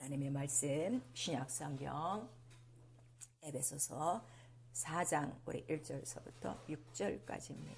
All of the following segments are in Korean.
하나님의 말씀 신약성경 에베소서 4장 우리 1절서부터 6절까지입니다.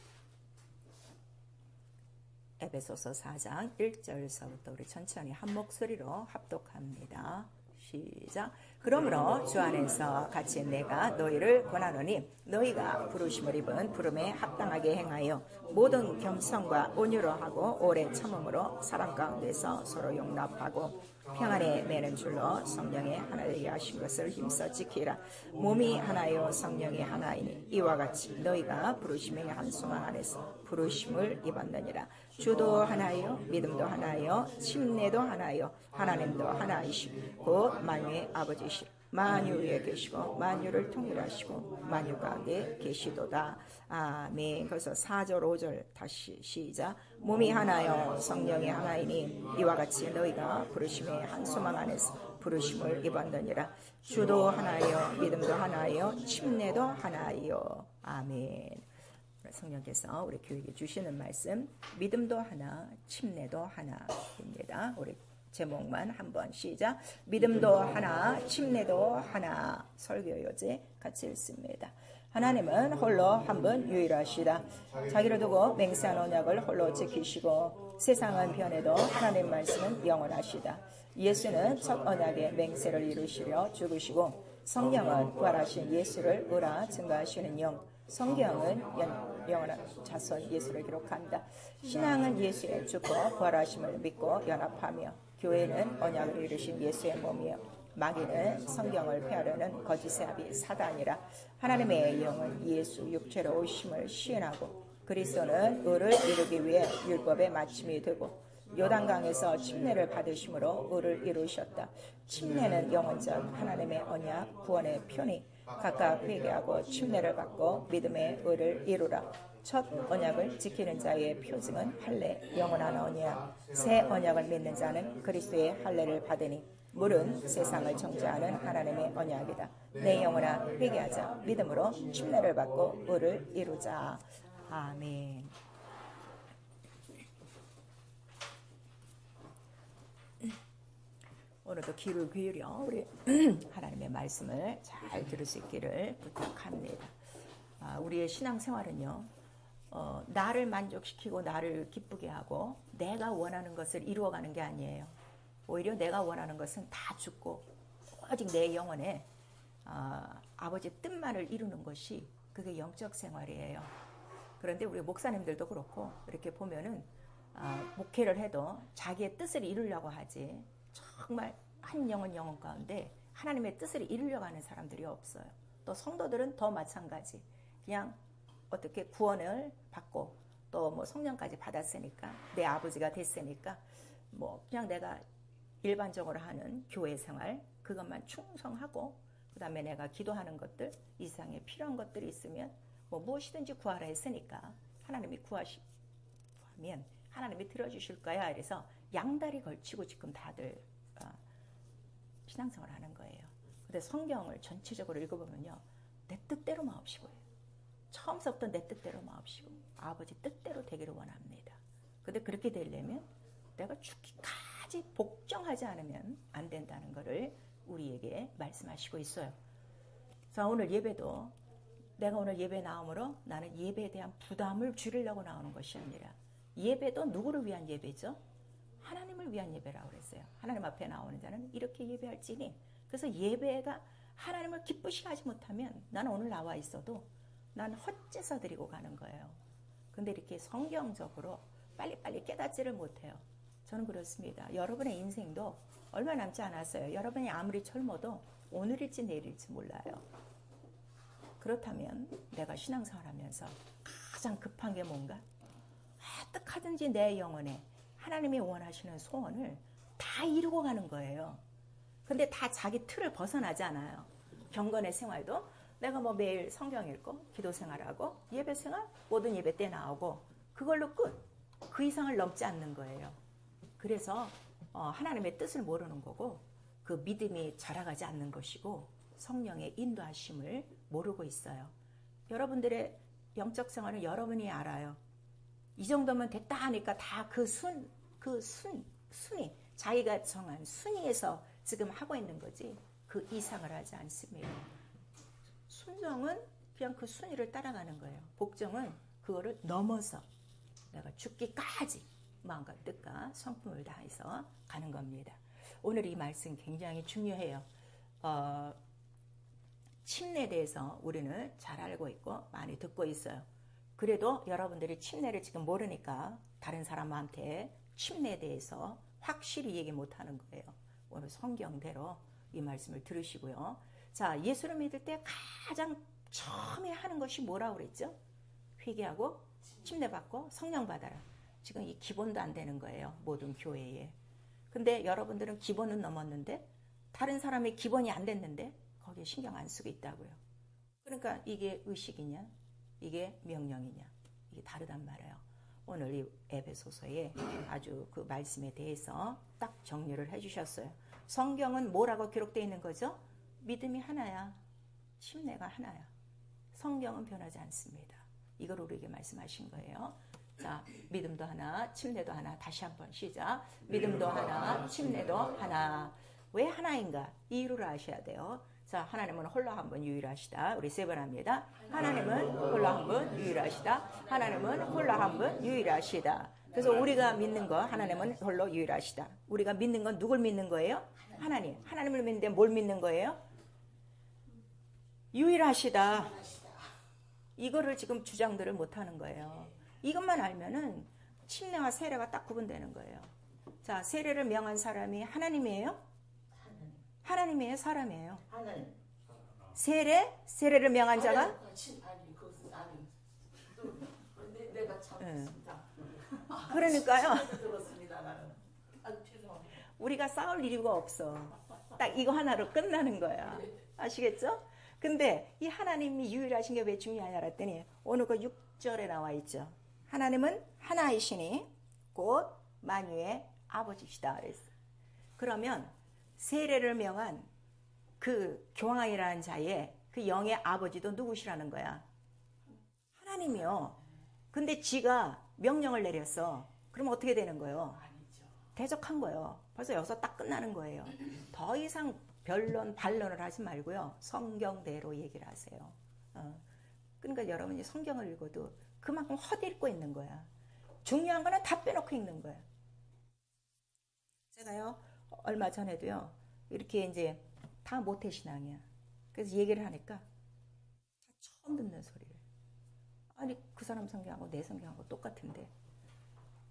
에베소서 4장 1절서부터 우리 천천히 한 목소리로 합독합니다. 시작. 그러므로 주 안에서 같이 내가 너희를 권하노니 너희가 부르심을 입은 부름에 합당하게 행하여 모든 겸손과 온유로 하고 오래 참음으로 사람 가운데서 서로 용납하고 평안에 매는 줄로 성령의 하나되게 하신 것을 힘써 지키라. 몸이 하나요 성령이 하나이니 이와 같이 너희가 부르심의 한 소망 안에서 부르심을 입었느니라. 주도 하나요 믿음도 하나요 침례도 하나요 하나님도 하나이시고 곧 만유의 아버지시라. 만유 위에 계시고 만유를 통일하시고 만유 가운데 계시도다. 아멘. 그래서 4절 5절 다시 시작. 몸이 하나요 성령이 하나이니 이와 같이 너희가 부르심의 한 소망 안에서 부르심을 입었느니라. 주도 하나요 믿음도 하나요 침례도 하나요. 아멘. 성령께서 우리 교회에 주시는 말씀 믿음도 하나 침례도 하나입니다. 우리 제목만 한번 시작. 믿음도 하나 침례도 하나. 설교요제 같이 읽습니다. 하나님은 홀로 한 분 유일하시다. 자기를 두고 맹세한 언약을 홀로 지키시고 세상은 변해도 하나님 말씀은 영원하시다. 예수는 첫 언약의 맹세를 이루시려 죽으시고 성령은 부활하신 예수를 의라 증거하시는 영. 성경은 영원한 자손 예수를 기록한다. 신앙은 예수의 죽고 부활하심을 믿고 연합하며 교회는 언약을 이루신 예수의 몸이요 마귀는 성경을 폐하려는 거짓의 아비 사단이라. 하나님의 영은 예수 육체로 오심을 시인하고 그리스도는 의를 이루기 위해 율법의 마침이 되고 요단강에서 침례를 받으심으로 의를 이루셨다. 침례는 영원전 하나님의 언약 구원의 표니 각각 회개하고 침례를 받고 믿음의 의를 이루라. 첫 언약을 지키는 자의 표징은 할례 영원한 언약. 새 언약을 믿는 자는 그리스도의 할례를 받으니 물은 세상을 정죄하는 하나님의 언약이다. 내 영혼아 회개하자. 믿음으로 침례를 받고 의를 이루자. 아멘. 오늘도 귀를 기울여 우리 하나님의 말씀을 잘 들을 수 있기를 부탁합니다. 우리의 신앙생활은요, 나를 만족시키고 나를 기쁘게 하고 내가 원하는 것을 이루어가는 게 아니에요. 오히려 내가 원하는 것은 다 죽고 오직 내 영혼에 아버지의 뜻만을 이루는 것이 그게 영적 생활이에요. 그런데 우리 목사님들도 그렇고 이렇게 보면은 목회를 해도 자기의 뜻을 이루려고 하지 정말 한 영혼 가운데 하나님의 뜻을 이루려고 하는 사람들이 없어요. 또 성도들은 더 마찬가지. 그냥 어떻게 구원을 받고 또 뭐 성령까지 받았으니까 내 아버지가 됐으니까 뭐 그냥 내가 일반적으로 하는 교회 생활 그것만 충성하고 그 다음에 내가 기도하는 것들 이 세상에 필요한 것들이 있으면 뭐 무엇이든지 구하라 했으니까 하나님이 구하면 하나님이 들어주실 거야. 이래서 양다리 걸치고 지금 다들 신앙생활을 하는 거예요. 근데 성경을 전체적으로 읽어보면요. 내 뜻대로 마옵시고요. 처음부터 내 뜻대로 마옵시고 아버지 뜻대로 되기를 원합니다. 근데 그렇게 되려면 내가 죽기까지 복종하지 않으면 안 된다는 것을 우리에게 말씀하시고 있어요. 자, 오늘 예배도 내가 오늘 예배 나옴으로 나는 예배에 대한 부담을 줄이려고 나오는 것이 아니라 예배도 누구를 위한 예배죠? 하나님을 위한 예배라고 그랬어요. 하나님 앞에 나오는 자는 이렇게 예배할지니. 그래서 예배가 하나님을 기쁘시게 하지 못하면 나는 오늘 나와 있어도 난 헛제사 드리고 가는 거예요. 근데 이렇게 성경적으로 빨리빨리 깨닫지를 못해요. 저는 그렇습니다. 여러분의 인생도 얼마 남지 않았어요. 여러분이 아무리 젊어도 오늘일지 내일일지 몰라요. 그렇다면 내가 신앙생활하면서 가장 급한 게 뭔가? 어떡하든지 내 영혼에 하나님이 원하시는 소원을 다 이루고 가는 거예요. 근데 다 자기 틀을 벗어나지 않아요. 경건의 생활도 내가 뭐 매일 성경 읽고 기도 생활하고 예배 생활 모든 예배 때 나오고 그걸로 끝. 그 이상을 넘지 않는 거예요. 그래서 하나님의 뜻을 모르는 거고 그 믿음이 자라가지 않는 것이고 성령의 인도하심을 모르고 있어요. 여러분들의 영적 생활은 여러분이 알아요. 이 정도면 됐다 하니까 다 순이 자기가 정한 순위에서 지금 하고 있는 거지 그 이상을 하지 않습니다. 순종은 그냥 그 순위를 따라가는 거예요. 복종은 그거를 넘어서 내가 죽기까지 마음과 뜻과 성품을 다해서 가는 겁니다. 오늘 이 말씀 굉장히 중요해요. 침례에 대해서 우리는 잘 알고 있고 많이 듣고 있어요. 그래도 여러분들이 침례를 지금 모르니까 다른 사람한테 침례에 대해서 확실히 얘기 못하는 거예요. 오늘 성경대로 이 말씀을 들으시고요. 자, 예수를 믿을 때 가장 처음에 하는 것이 뭐라고 그랬죠? 회개하고 침례받고 성령 받아라. 지금 이 기본도 안 되는 거예요. 모든 교회에. 근데 여러분들은 기본은 넘었는데 다른 사람의 기본이 안 됐는데 거기에 신경 안 쓰고 있다고요. 그러니까 이게 의식이냐 이게 명령이냐 이게 다르단 말이에요. 오늘 이 에베소서에 아주 그 말씀에 대해서 딱 정리를 해주셨어요. 성경은 뭐라고 기록되어 있는 거죠? 믿음이 하나야. 침례가 하나야. 성경은 변하지 않습니다. 이걸 우리에게 말씀하신 거예요. 자, 믿음도 하나, 침례도 하나. 다시 한번 시작. 믿음도 하나, 침례도 하나. 왜 하나인가? 이유를 아셔야 돼요. 자, 하나님은 홀로 한 분 유일하시다. 우리 세 번 합니다. 하나님은 홀로 한 분 유일하시다. 하나님은 홀로 한 분 유일하시다. 그래서 우리가 믿는 거 하나님은 홀로 유일하시다. 우리가 믿는 건 누굴 믿는 거예요? 하나님. 하나님을 믿는데 뭘 믿는 거예요? 유일하시다. 이거를 지금 주장들을 못하는 거예요. 이것만 알면은 침례와 세례가 딱 구분되는 거예요. 자, 세례를 명한 사람이 하나님이에요? 하나님이에요? 사람이에요? 하나님. 세례를 명한 자가? 내가 참습니다. 그러니까요. 우리가 싸울 이유가 없어. 딱 이거 하나로 끝나는 거야. 아시겠죠? 근데 이 하나님이 유일하신 게 왜 중요하냐 그랬더니 오늘 그 6절에 나와 있죠. 하나님은 하나이시니 곧 만유의 아버지시다 그랬어. 그러면 세례를 명한 그 교황이라는 자의 그 영의 아버지도 누구시라는 거야? 하나님이요. 근데 지가 명령을 내렸어. 그럼 어떻게 되는 거예요? 대적한 거예요. 벌써 여기서 딱 끝나는 거예요. 더 이상 변론, 반론을 하지 말고요. 성경대로 얘기를 하세요. 그러니까 여러분이 성경을 읽어도 그만큼 헛읽고 있는 거야. 중요한 거는 다 빼놓고 읽는 거야. 제가요, 얼마 전에도요, 이렇게 이제 다 모태신앙이야. 그래서 얘기를 하니까 다 처음 듣는 소리를. 아니, 그 사람 성경하고 내 성경하고 똑같은데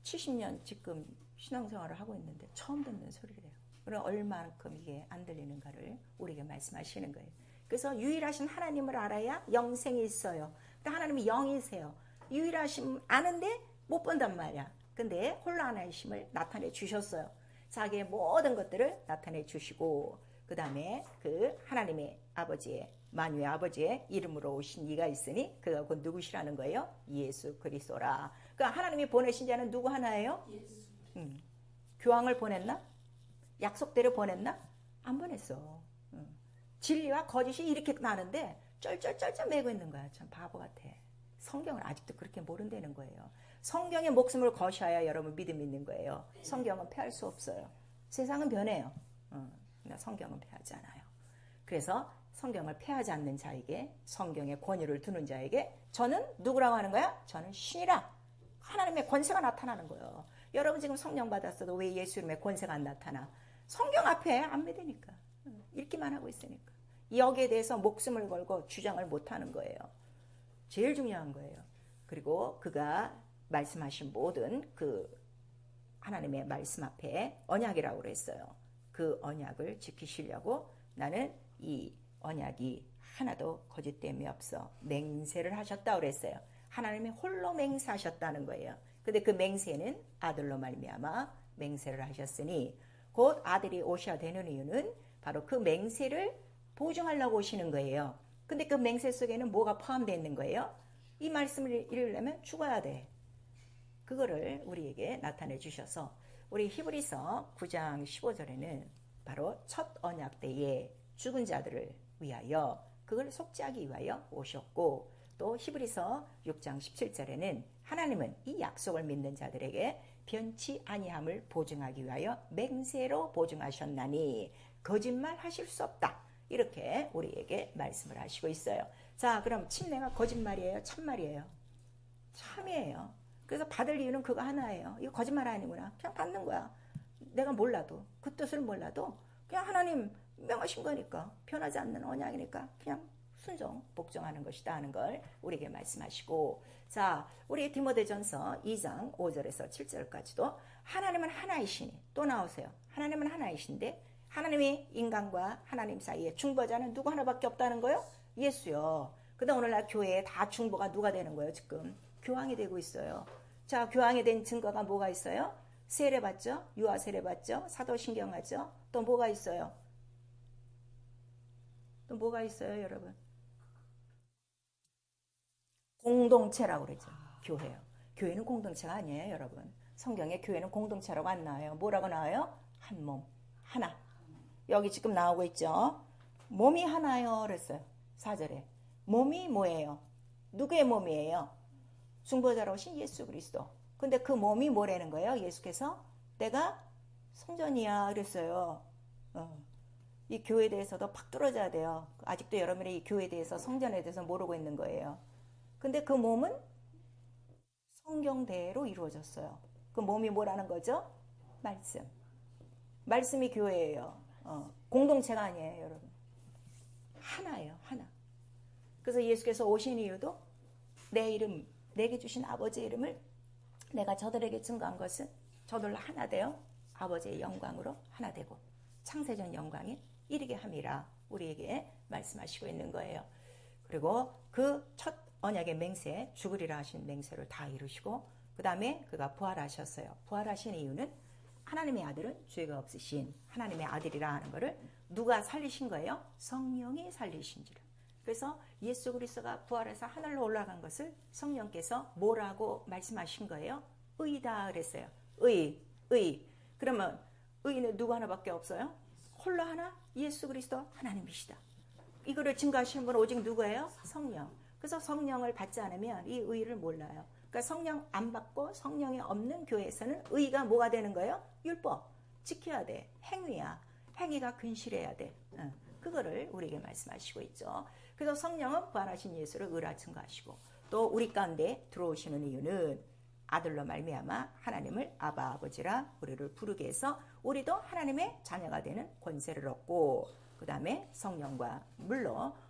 70년 지금 신앙생활을 하고 있는데 처음 듣는 소리래요. 그럼 얼마만큼 이게 안 들리는가를 우리에게 말씀하시는 거예요. 그래서 유일하신 하나님을 알아야 영생이 있어요. 그러니까 하나님이 영이세요. 유일하심 아는데 못 본단 말이야. 근데 홀로 하나이심을 나타내 주셨어요. 자기의 모든 것들을 나타내 주시고 그 다음에 그 하나님의 아버지의 만유의 아버지의 이름으로 오신 이가 있으니 그가 곧 누구시라는 거예요? 예수 그리스도라. 그러니까 하나님이 보내신 자는 누구 하나예요? 예수. 교황을 보냈나? 약속대로 보냈나? 안 보냈어. 진리와 거짓이 이렇게 나는데 쩔쩔쩔쩔 매고 있는 거야. 참 바보 같아. 성경을 아직도 그렇게 모른다는 거예요. 성경의 목숨을 거셔야 여러분 믿음 있는 거예요. 성경은 패할 수 없어요. 세상은 변해요. 성경은 패하지 않아요. 그래서 성경을 패하지 않는 자에게 성경의 권위를 두는 자에게 저는 누구라고 하는 거야? 저는 신이라. 하나님의 권세가 나타나는 거예요. 여러분 지금 성령 받았어도 왜 예수 이름의 권세가 안 나타나? 성경 앞에 안 믿으니까. 읽기만 하고 있으니까. 여기에 대해서 목숨을 걸고 주장을 못하는 거예요. 제일 중요한 거예요. 그리고 그가 말씀하신 모든 그 하나님의 말씀 앞에 언약이라고 그랬어요. 그 언약을 지키시려고 나는 이 언약이 하나도 거짓됨이 없어 맹세를 하셨다고 그랬어요. 하나님이 홀로 맹세하셨다는 거예요. 근데 그 맹세는 아들로 말미암아 맹세를 하셨으니 곧 아들이 오셔야 되는 이유는 바로 그 맹세를 보증하려고 오시는 거예요. 근데 그 맹세 속에는 뭐가 포함되어 있는 거예요? 이 말씀을 이루려면 죽어야 돼. 그거를 우리에게 나타내 주셔서 우리 히브리서 9장 15절에는 바로 첫 언약 때에 죽은 자들을 위하여 그걸 속죄하기 위하여 오셨고 또 히브리서 6장 17절에는 하나님은 이 약속을 믿는 자들에게 변치 아니함을 보증하기 위하여 맹세로 보증하셨나니 거짓말 하실 수 없다. 이렇게 우리에게 말씀을 하시고 있어요. 자, 그럼 침례가 거짓말이에요? 참말이에요? 참이에요. 그래서 받을 이유는 그거 하나예요. 이거 거짓말 아니구나. 그냥 받는 거야. 내가 몰라도, 그 뜻을 몰라도 그냥 하나님 명하신 거니까, 변하지 않는 언약이니까 그냥 순종, 복종하는 것이다 하는 걸 우리에게 말씀하시고, 자, 우리 디모데전서 2장 5절에서 7절까지도 하나님은 하나이시니, 또 나오세요. 하나님은 하나이신데 하나님이 인간과 하나님 사이에 중보자는 누구 하나밖에 없다는 거요? 예수요. 근데 오늘날 교회에 다 중보가 누가 되는 거예요? 지금 교황이 되고 있어요. 자, 교황이 된 증거가 뭐가 있어요? 세례 받죠? 유아 세례 받죠? 사도신경 하죠? 또 뭐가 있어요? 또 뭐가 있어요, 여러분? 공동체라고 그러죠. 교회요. 교회는 공동체가 아니에요, 여러분. 성경에 교회는 공동체라고 안 나와요. 뭐라고 나와요? 한 몸, 하나. 여기 지금 나오고 있죠. 몸이 하나요 그랬어요. 4절에. 몸이 뭐예요? 누구의 몸이에요? 중보자로 오신 예수 그리스도. 근데 그 몸이 뭐라는 거예요? 예수께서 내가 성전이야 그랬어요. 이 교회에 대해서도 팍 뚫어져야 돼요. 아직도 여러분이 이 교회에 대해서, 성전에 대해서 모르고 있는 거예요. 근데 그 몸은 성경대로 이루어졌어요. 그 몸이 뭐라는 거죠? 말씀. 말씀이 교회예요. 공동체가 아니에요, 여러분. 하나예요, 하나. 그래서 예수께서 오신 이유도 내 이름, 내게 주신 아버지의 이름을 내가 저들에게 증거한 것은 저들로 하나 되어 아버지의 영광으로 하나 되고 창세전 영광에 이르게 함이라 우리에게 말씀하시고 있는 거예요. 그리고 그 첫 언약의 맹세, 죽으리라 하신 맹세를 다 이루시고 그 다음에 그가 부활하셨어요. 부활하신 이유는 하나님의 아들은 죄가 없으신 하나님의 아들이라 하는 것을 누가 살리신 거예요? 성령이 살리신지라. 그래서 예수 그리스도가 부활해서 하늘로 올라간 것을 성령께서 뭐라고 말씀하신 거예요? 의다 그랬어요. 의. 그러면 의는 누구 하나밖에 없어요? 홀로 하나? 예수 그리스도 하나님이시다. 이거를 증거하시는 분은 오직 누구예요? 성령. 그래서 성령을 받지 않으면 이 의를 몰라요. 그러니까 성령 안 받고 성령이 없는 교회에서는 의가 뭐가 되는 거예요? 율법. 지켜야 돼. 행위야. 행위가 근실해야 돼. 그거를 우리에게 말씀하시고 있죠. 그래서 성령은 부활하신 예수를 의라 증거하시고 또 우리 가운데 들어오시는 이유는 아들로 말미암아 하나님을 아바 아버지라 우리를 부르게 해서 우리도 하나님의 자녀가 되는 권세를 얻고 그 다음에 성령과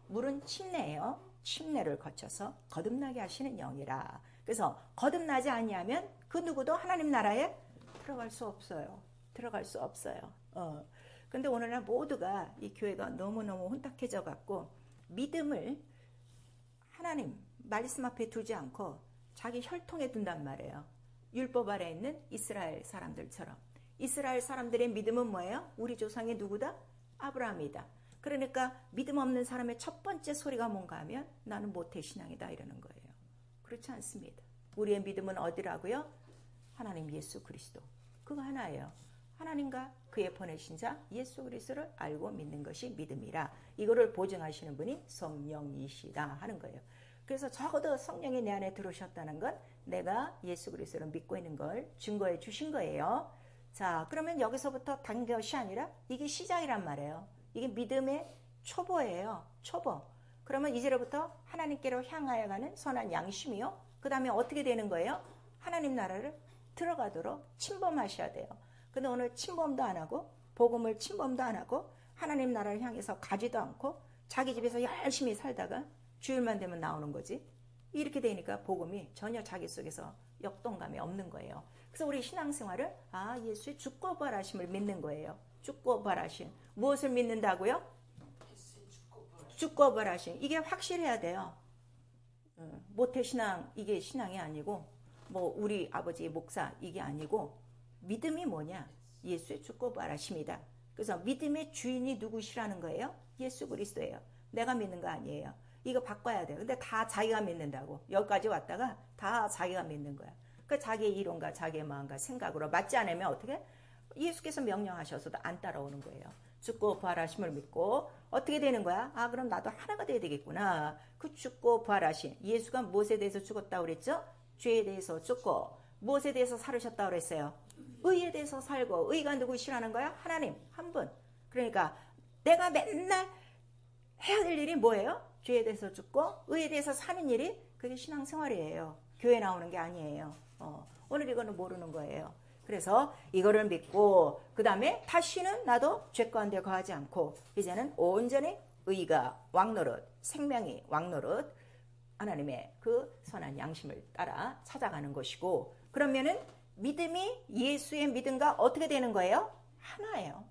물은 침례예요. 침례를 거쳐서 거듭나게 하시는 영이라. 그래서 거듭나지 아니하면 그 누구도 하나님 나라에 들어갈 수 없어요. 들어갈 수 없어요. 근데 오늘날 모두가 이 교회가 너무너무 혼탁해져 갖고 믿음을 하나님 말씀 앞에 두지 않고 자기 혈통에 둔단 말이에요. 율법 아래 있는 이스라엘 사람들처럼. 이스라엘 사람들의 믿음은 뭐예요? 우리 조상이 누구다? 아브라함이다. 그러니까 믿음 없는 사람의 첫 번째 소리가 뭔가 하면 나는 모태신앙이다 이러는 거예요. 그렇지 않습니다. 우리의 믿음은 어디라고요? 하나님 예수 그리스도. 그거 하나예요. 하나님과 그의 보내신 자 예수 그리스도를 알고 믿는 것이 믿음이라. 이거를 보증하시는 분이 성령이시다 하는 거예요. 그래서 적어도 성령이 내 안에 들어오셨다는 건 내가 예수 그리스도를 믿고 있는 걸 증거해 주신 거예요. 자, 그러면 여기서부터 단 것이 아니라 이게 시작이란 말이에요. 이게 믿음의 초보예요. 초보. 그러면 이제로부터 하나님께로 향하여 가는 선한 양심이요. 그 다음에 어떻게 되는 거예요? 하나님 나라를 들어가도록 침범하셔야 돼요. 근데 오늘 침범도 안 하고 복음을 침범도 안 하고 하나님 나라를 향해서 가지도 않고 자기 집에서 열심히 살다가 주일만 되면 나오는 거지. 이렇게 되니까 복음이 전혀 자기 속에서 역동감이 없는 거예요. 그래서 우리 신앙생활을 예수의 죽고 부활하심을 믿는 거예요. 죽고 부활하심. 무엇을 믿는다고요? 죽고 부활하심. 이게 확실해야 돼요. 모태신앙 이게 신앙이 아니고 뭐 우리 아버지 목사 이게 아니고 믿음이 뭐냐? 예수의 죽고 부활하심이다. 그래서 믿음의 주인이 누구시라는 거예요? 예수 그리스도예요. 내가 믿는 거 아니에요. 이거 바꿔야 돼요. 근데 다 자기가 믿는다고. 여기까지 왔다가 다 자기가 믿는 거야. 그러니까 자기의 이론과 자기의 마음과 생각으로 맞지 않으면 어떻게? 예수께서 명령하셔서도 안 따라오는 거예요. 죽고 부활하심을 믿고 어떻게 되는 거야? 그럼 나도 하나가 돼야 되겠구나. 그 죽고 부활하신 예수가 무엇에 대해서 죽었다고 그랬죠? 죄에 대해서 죽고 무엇에 대해서 살으셨다고 그랬어요? 의에 대해서 살고, 의가 누구시라는 거야? 하나님 한 분. 그러니까 내가 맨날 해야 될 일이 뭐예요? 죄에 대해서 죽고 의에 대해서 사는 일이 그게 신앙생활이에요. 교회 나오는 게 아니에요. 오늘 이거는 모르는 거예요. 그래서 이거를 믿고 그 다음에 다시는 나도 죄 가운데 거하지 않고 이제는 온전히 의가 왕노릇, 생명이 왕노릇, 하나님의 그 선한 양심을 따라 찾아가는 것이고, 그러면은 믿음이 예수의 믿음과 어떻게 되는 거예요? 하나예요.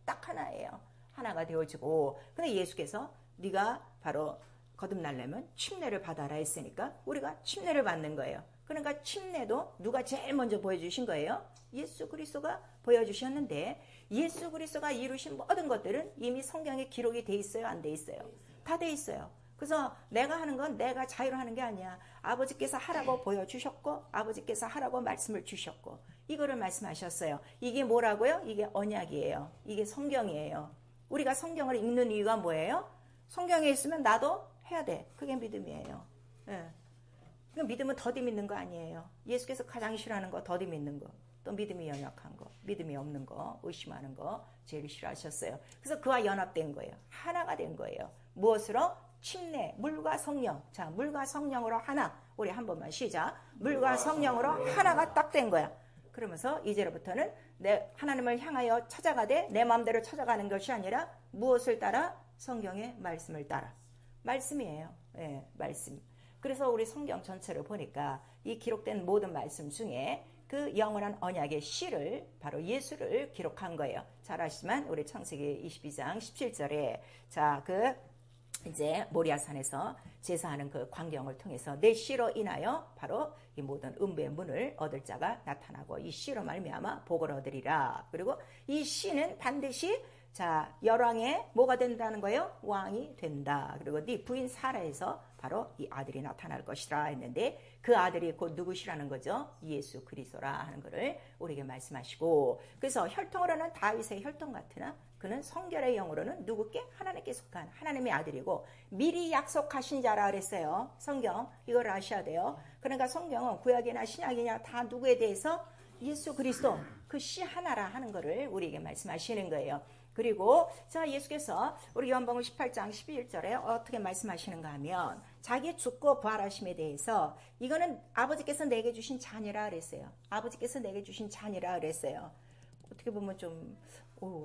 딱 하나예요. 하나가 되어지고, 근데 예수께서 네가 바로 거듭나려면 침례를 받아라 했으니까 우리가 침례를 받는 거예요. 그러니까 침례도 누가 제일 먼저 보여주신 거예요? 예수 그리스도가 보여주셨는데, 예수 그리스도가 이루신 모든 것들은 이미 성경에 기록이 돼 있어요? 안 돼 있어요? 다 돼 있어요. 그래서 내가 하는 건 내가 자유로 하는 게 아니야. 아버지께서 하라고 보여주셨고 아버지께서 하라고 말씀을 주셨고 이거를 말씀하셨어요. 이게 뭐라고요? 이게 언약이에요. 이게 성경이에요. 우리가 성경을 읽는 이유가 뭐예요? 성경에 있으면 나도 해야 돼. 그게 믿음이에요. 예. 믿음은 더디 믿는 거 아니에요. 예수께서 가장 싫어하는 거 더디 믿는 거. 또 믿음이 연약한 거, 믿음이 없는 거, 의심하는 거 제일 싫어하셨어요. 그래서 그와 연합된 거예요. 하나가 된 거예요. 무엇으로? 침례, 물과 성령. 자, 물과 성령으로 하나. 우리 한 번만 시작. 물과 성령으로 하나가 딱 된 거야. 그러면서 이제로부터는 내 하나님을 향하여 찾아가되 내 마음대로 찾아가는 것이 아니라 무엇을 따라? 성경의 말씀을 따라. 말씀이에요. 예, 말씀. 그래서 우리 성경 전체를 보니까 이 기록된 모든 말씀 중에 그 영원한 언약의 씨를 바로 예수를 기록한 거예요. 잘 아시지만 우리 창세기 22장 17절에 자, 이제 모리아산에서 제사하는 그 광경을 통해서 내 씨로 인하여 바로 이 모든 음부의 문을 얻을 자가 나타나고 이 씨로 말미암아 복을 얻으리라. 그리고 이 씨는 반드시 자, 열왕의 뭐가 된다는 거예요? 왕이 된다. 그리고 네 부인 사라에서 바로 이 아들이 나타날 것이라 했는데 그 아들이 곧 누구시라는 거죠? 예수 그리스도라 하는 것을 우리에게 말씀하시고, 그래서 혈통으로는 다윗의 혈통 같으나 그는 성결의 영으로는 누구께? 하나님께 속한 하나님의 아들이고 미리 약속하신 자라 그랬어요. 성경 이걸 아셔야 돼요. 그러니까 성경은 구약이나 신약이냐 다 누구에 대해서? 예수 그리스도 그 씨 하나라 하는 것을 우리에게 말씀하시는 거예요. 그리고 자, 예수께서 우리 요한복음 18장 11절에 어떻게 말씀하시는가 하면 자기 죽고 부활하심에 대해서 이거는 아버지께서 내게 주신 잔이라 그랬어요. 아버지께서 내게 주신 잔이라 그랬어요. 어떻게 보면 좀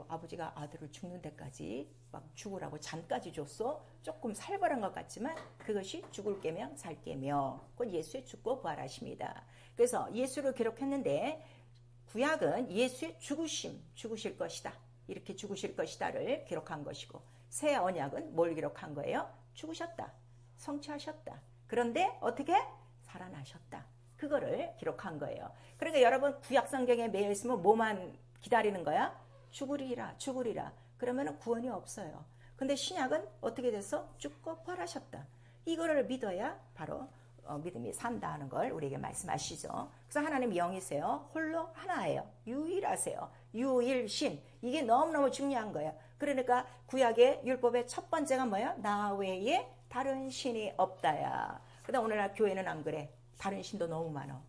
아버지가 아들을 죽는 데까지 막 죽으라고 잔까지 줬어? 조금 살벌한 것 같지만 그것이 죽을 깨며 살 깨며 곧 예수의 죽고 부활하심이다. 그래서 예수를 기록했는데 구약은 예수의 죽으실 것이다. 이렇게 죽으실 것이다를 기록한 것이고 새 언약은 뭘 기록한 거예요? 죽으셨다. 성취하셨다. 그런데 어떻게? 살아나셨다. 그거를 기록한 거예요. 그러니까 여러분 구약 성경에 매여 있으면 뭐만 기다리는 거야? 죽으리라. 그러면 구원이 없어요. 근데 신약은 어떻게 됐어? 죽고 부활하셨다. 이거를 믿어야 바로 믿음이 산다 하는 걸 우리에게 말씀하시죠. 그래서 하나님 영이세요. 홀로 하나예요. 유일하세요. 유일신. 이게 너무너무 중요한 거예요. 그러니까 구약의 율법의 첫 번째가 뭐야? 나 외에 다른 신이 없다야. 그다음 오늘날 교회는 안 그래. 다른 신도 너무 많아.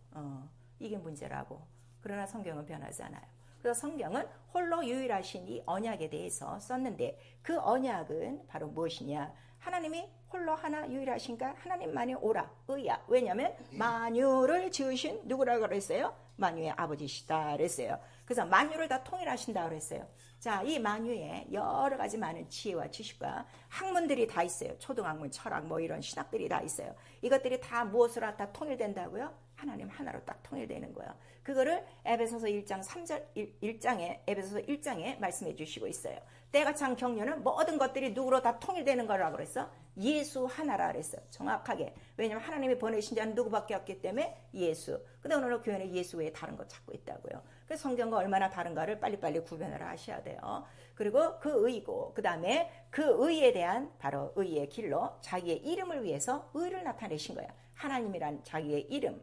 이게 문제라고. 그러나 성경은 변하지 않아요. 그래서 성경은 홀로 유일하신 이 언약에 대해서 썼는데 그 언약은 바로 무엇이냐? 하나님이 홀로 하나 유일하신가? 하나님만이 오라. 의야. 왜냐하면 만유를 지으신 누구라고 그랬어요? 만유의 아버지시다 그랬어요. 그래서 만유를 다 통일하신다 그랬어요. 자, 이 만유에 여러 가지 많은 지혜와 지식과 학문들이 다 있어요. 초등학문, 철학 뭐 이런 신학들이 다 있어요. 이것들이 다 무엇으로 다 통일된다고요? 하나님 하나로 딱 통일되는 거예요. 그거를 에베소서 1장 3절 1장에 에베소서 1장에 말씀해 주시고 있어요. 때가 찬 경륜은 모든 것들이 누구로 다 통일되는 거라고 그랬어? 예수 하나라 그랬어요. 정확하게. 왜냐하면 하나님이 보내신 자는 누구밖에 없기 때문에 예수. 근데 오늘 교회는 예수 외에 다른 거 찾고 있다고요. 그래서 성경과 얼마나 다른가를 빨리빨리 구별을 하셔야 돼요. 그리고 그 의고 그 다음에 그 의에 대한 바로 의의 길로 자기의 이름을 위해서 의를 나타내신 거예요. 하나님이란 자기의 이름을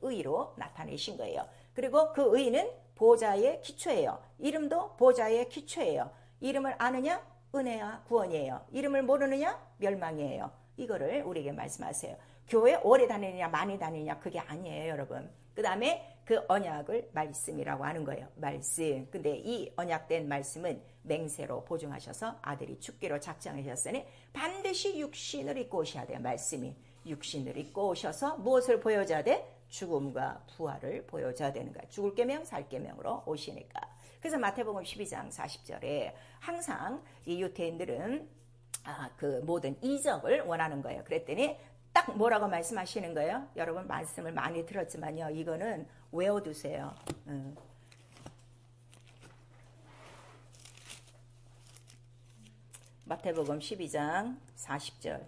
의로 나타내신 거예요. 그리고 그 의는 보좌의 기초예요. 이름도 보좌의 기초예요. 이름을 아느냐? 은혜와 구원이에요. 이름을 모르느냐? 멸망이에요. 이거를 우리에게 말씀하세요. 교회 오래 다니느냐 많이 다니느냐 그게 아니에요, 여러분. 그 다음에 그 언약을 말씀이라고 하는 거예요. 말씀. 근데 이 언약된 말씀은 맹세로 보증하셔서 아들이 죽기로 작정하셨으니 반드시 육신을 입고 오셔야 돼요. 말씀이. 육신을 입고 오셔서 무엇을 보여줘야 돼? 죽음과 부활을 보여줘야 되는 거야. 죽을 계명 살 계명으로 오시니까. 그래서 마태복음 12장 40절에 항상 이 유대인들은 그 모든 이적을 원하는 거예요. 그랬더니 딱 뭐라고 말씀하시는 거예요? 여러분 말씀을 많이 들었지만요. 이거는 외워두세요. 마태복음 12장 40절.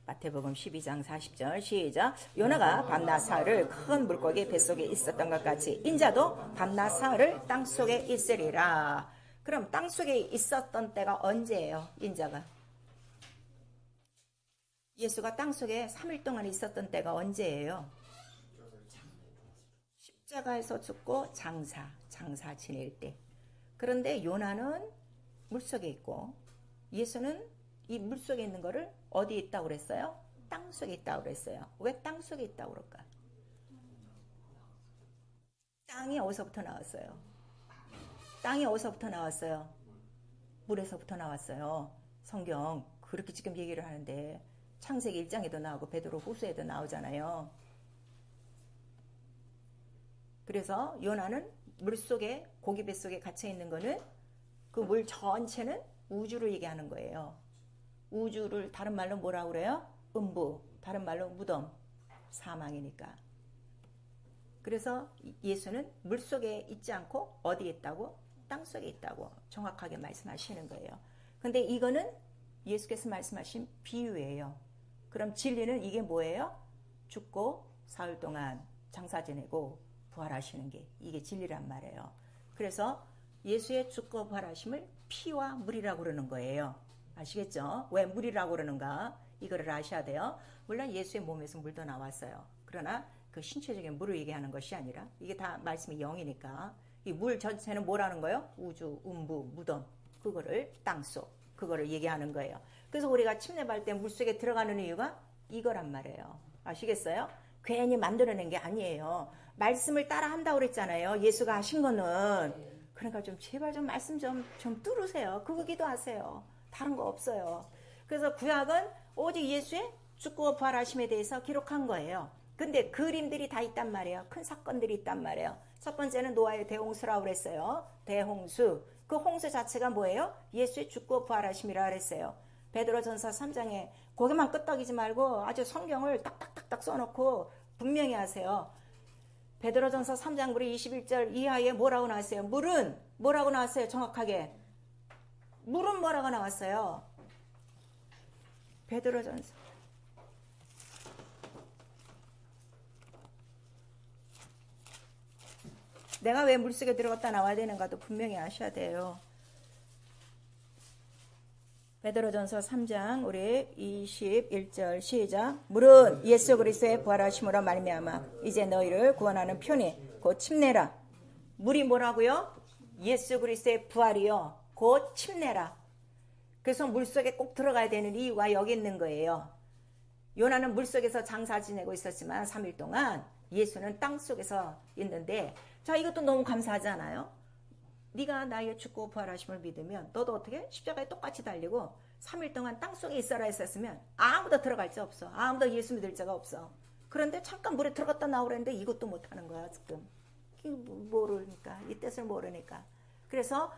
마태복음 12장 40절 시작. 요나가 밤낮 사흘을 큰 물고기 뱃속에 있었던 것 같이 인자도 밤낮 사흘을 땅속에 있으리라. 그럼 땅속에 있었던 때가 언제예요? 인자가. 예수가 땅속에 3일 동안 있었던 때가 언제예요? 십자가에서 죽고 장사 지낼 때. 그런데 요나는 물속에 있고 예수는 이 물속에 있는 거를 어디에 있다고 그랬어요? 땅속에 있다고 그랬어요. 왜 땅속에 있다고 그럴까? 땅이 어디서부터 나왔어요? 땅이 어디서부터 나왔어요? 물에서부터 나왔어요. 성경 그렇게 지금 얘기를 하는데 창세기 1장에도 나오고 베드로 후서에도 나오잖아요. 그래서 요나는 물속에 고기 뱃속에 갇혀 있는 거는 그 물 전체는 우주를 얘기하는 거예요. 우주를 다른 말로 뭐라고 그래요? 음부, 다른 말로 무덤, 사망이니까. 그래서 예수는 물속에 있지 않고 어디에 있다고? 땅속에 있다고 정확하게 말씀하시는 거예요. 근데 이거는 예수께서 말씀하신 비유예요. 그럼 진리는 이게 뭐예요? 죽고 사흘 동안 장사 지내고 부활하시는 게 이게 진리란 말이에요. 그래서 예수의 죽고 부활하심을 피와 물이라고 그러는 거예요. 아시겠죠? 왜 물이라고 그러는가? 이거를 아셔야 돼요. 물론 예수의 몸에서 물도 나왔어요. 그러나 그 신체적인 물을 얘기하는 것이 아니라 이게 다 말씀이 영이니까 이 물 전체는 뭐라는 거예요? 우주, 음부, 무덤, 그거를 땅속, 그거를 얘기하는 거예요. 그래서 우리가 침례받을 때 물속에 들어가는 이유가 이거란 말이에요. 아시겠어요? 괜히 만들어낸 게 아니에요. 말씀을 따라 한다고 그랬잖아요. 예수가 하신 거는. 그러니까 좀 제발 좀 말씀 좀 뚫으세요. 그거 기도하세요. 다른 거 없어요. 그래서 구약은 오직 예수의 죽고 부활하심에 대해서 기록한 거예요. 근데 그림들이 다 있단 말이에요. 큰 사건들이 있단 말이에요. 첫 번째는 노아의 대홍수라고 그랬어요. 대홍수. 그 홍수 자체가 뭐예요? 예수의 죽고 부활하심이라 그랬어요. 베드로전서 3장에 거기만 끄떡이지 말고 아주 성경을 딱딱딱딱 써놓고 분명히 하세요. 베드로전서 3장 21절 이하에 뭐라고 나왔어요? 물은 뭐라고 나왔어요? 정확하게. 물은 뭐라고 나왔어요? 베드로전서. 내가 왜 물속에 들어갔다 나와야 되는가도 분명히 아셔야 돼요. 베드로전서 3장 우리 21절 시작. 물은 예수 그리스도의 부활하심으로 말미암아 이제 너희를 구원하는 편이 곧 침례라. 물이 뭐라고요? 예수 그리스도의 부활이요. 곧 침례라. 그래서 물속에 꼭 들어가야 되는 이유가 여기 있는 거예요. 요나는 물속에서 장사 지내고 있었지만 3일 동안 예수는 땅속에서 있는데 자 이것도 너무 감사하지 않아요? 네가 나의 죽고 부활하심을 믿으면 너도 어떻게? 십자가에 똑같이 달리고 3일 동안 땅속에 있어라 했었으면 아무도 들어갈 자 없어. 아무도 예수 믿을 자가 없어. 그런데 잠깐 물에 들어갔다 나오려는데 이것도 못하는 거야 지금. 모르니까 이 뜻을 모르니까. 그래서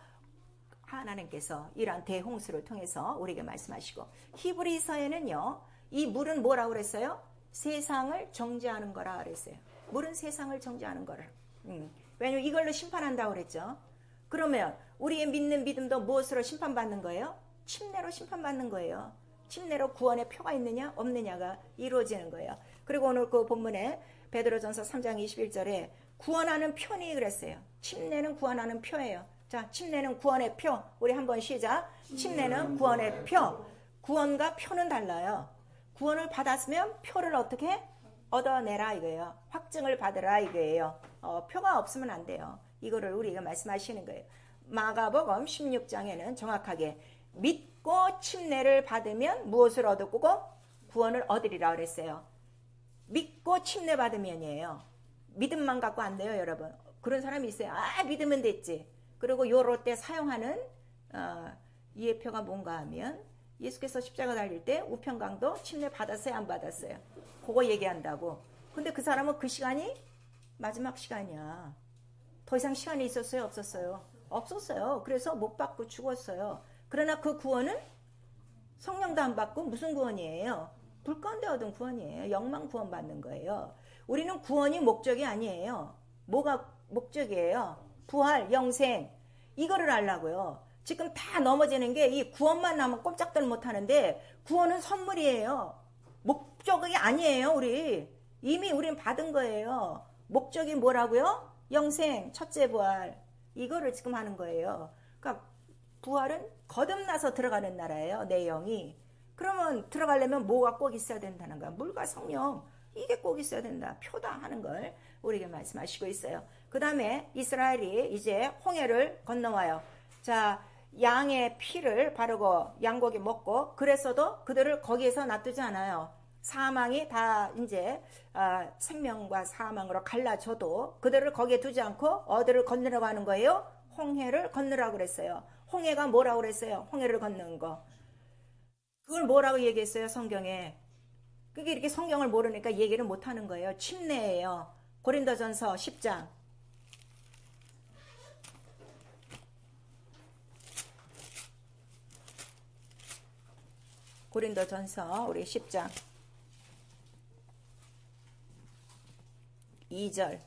하나님께서 이러한 대홍수를 통해서 우리에게 말씀하시고 히브리서에는요. 이 물은 뭐라고 그랬어요? 세상을 정죄하는 거라 그랬어요. 물은 세상을 정죄하는 거라. 왜냐면 이걸로 심판한다고 그랬죠. 그러면 우리의 믿는 믿음도 무엇으로 심판받는 거예요? 침례로 심판받는 거예요. 침례로 구원의 표가 있느냐 없느냐가 이루어지는 거예요. 그리고 오늘 그 본문에 베드로전서 3장 21절에 구원하는 표니 그랬어요. 침례는 구원하는 표예요. 자, 침례는 구원의 표. 우리 한번 시작. 침례는 구원의 표. 구원과 표는 달라요. 구원을 받았으면 표를 어떻게 얻어내라 이거예요. 확증을 받으라 이거예요. 표가 없으면 안 돼요. 이거를 우리가 말씀하시는 거예요. 마가복음 16장에는 정확하게 믿고 침례를 받으면 무엇을 얻었고 구원을 얻으리라 그랬어요. 믿고 침례 받으면이에요. 믿음만 갖고 안 돼요, 여러분. 그런 사람이 있어요. 믿으면 됐지. 그리고 요럴 때 사용하는 예표가 뭔가 하면 예수께서 십자가 달릴 때 우편강도 침례 받았어요, 안 받았어요? 그거 얘기한다고. 근데 그 사람은 그 시간이 마지막 시간이야. 더 이상 시간이 있었어요, 없었어요? 없었어요. 그래서 못 받고 죽었어요. 그러나 그 구원은 성령도 안 받고 무슨 구원이에요? 불 가운데 얻은 구원이에요. 영만 구원 받는 거예요. 우리는 구원이 목적이 아니에요. 뭐가 목적이에요? 부활, 영생. 이거를 알라고요. 지금 다 넘어지는 게 이 구원만 나면 꼼짝들 못하는데 구원은 선물이에요. 목적이 아니에요. 이미 우린 받은 거예요. 목적이 뭐라고요? 영생, 첫째 부활. 이거를 지금 하는 거예요. 그러니까 부활은 거듭나서 들어가는 나라예요. 내 영이. 그러면 들어가려면 뭐가 꼭 있어야 된다는 거야. 물과 성령. 이게 꼭 있어야 된다. 표다 하는 걸 우리에게 말씀하시고 있어요. 그 다음에 이스라엘이 이제 홍해를 건너와요. 자, 양의 피를 바르고 양고기 먹고 그랬어도 그들을 거기에서 놔두지 않아요. 사망이 다 이제 생명과 사망으로 갈라져도 그들을 거기에 두지 않고 어디를 건너려고 하는 거예요? 홍해를 건너라고 그랬어요. 홍해가 뭐라고 그랬어요? 홍해를 건너는 거. 그걸 뭐라고 얘기했어요? 성경에. 그게 이렇게 성경을 모르니까 얘기를 못하는 거예요. 침례예요. 고린도전서 10장. 고린도전서 우리 10장 2절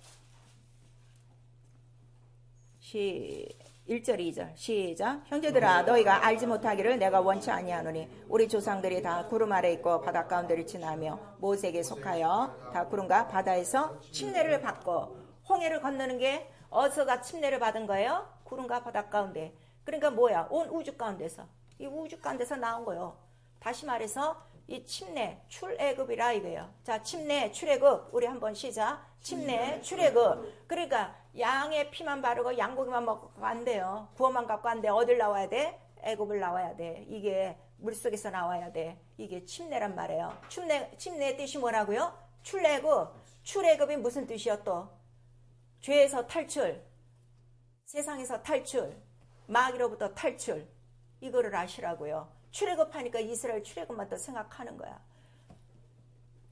1절 2절 시작. 형제들아 너희가 알지 못하기를 내가 원치 아니하노니 우리 조상들이 다 구름 아래 있고 바다 가운데를 지나며 모세에게 속하여 다 구름과 바다에서 침례를 받고 홍해를 건너는 게 어디서가 침례를 받은 거예요? 구름과 바다 가운데. 그러니까 뭐야? 온 우주 가운데서. 이 우주 가운데서 나온 거예요. 다시 말해서 이 침례, 출애굽이라 이거예요. 자, 침례, 출애굽. 우리 한번 시작. 침례, 출애굽. 그러니까 양의 피만 바르고 양고기만 먹고 안 돼요. 구워만 갖고 안 돼. 어딜 나와야 돼? 애굽을 나와야 돼. 이게 물속에서 나와야 돼. 이게 침례란 말이에요. 침례의 뜻이 뭐라고요? 출애굽. 출애굽이 무슨 뜻이요 또? 죄에서 탈출. 세상에서 탈출. 마귀로부터 탈출. 이거를 아시라고요. 출애굽하니까 이스라엘 출애굽만 또 생각하는 거야.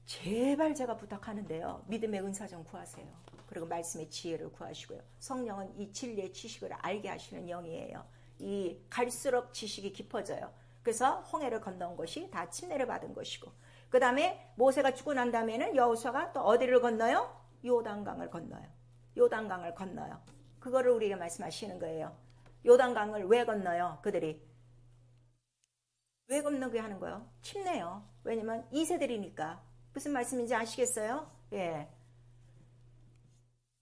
제발 제가 부탁하는데요. 믿음의 은사 좀 구하세요. 그리고 말씀의 지혜를 구하시고요. 성령은 이 진리의 지식을 알게 하시는 영이에요. 이 갈수록 지식이 깊어져요. 그래서 홍해를 건너온 것이 다 침례를 받은 것이고 그 다음에 모세가 죽고 난 다음에는 여호수아가 또 어디를 건너요? 요단강을 건너요. 요단강을 건너요. 그거를 우리에게 말씀하시는 거예요. 요단강을 왜 건너요? 그들이 왜 건너게 하는 거예요? 침례요. 왜냐면 2세들이니까. 무슨 말씀인지 아시겠어요? 예.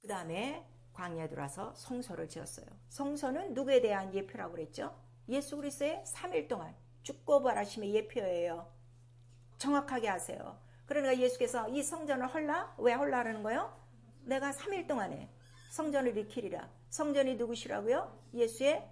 그 다음에 광야에 들어와서 성소를 지었어요. 성소는 누구에 대한 예표라고 그랬죠? 예수 그리스도의 3일 동안 죽고 부활하심의 예표예요. 정확하게 하세요. 그러니까 예수께서 이 성전을 헐라? 왜 헐라 하는 거예요? 내가 3일 동안에 성전을 일으키리라. 성전이 누구시라고요? 예수의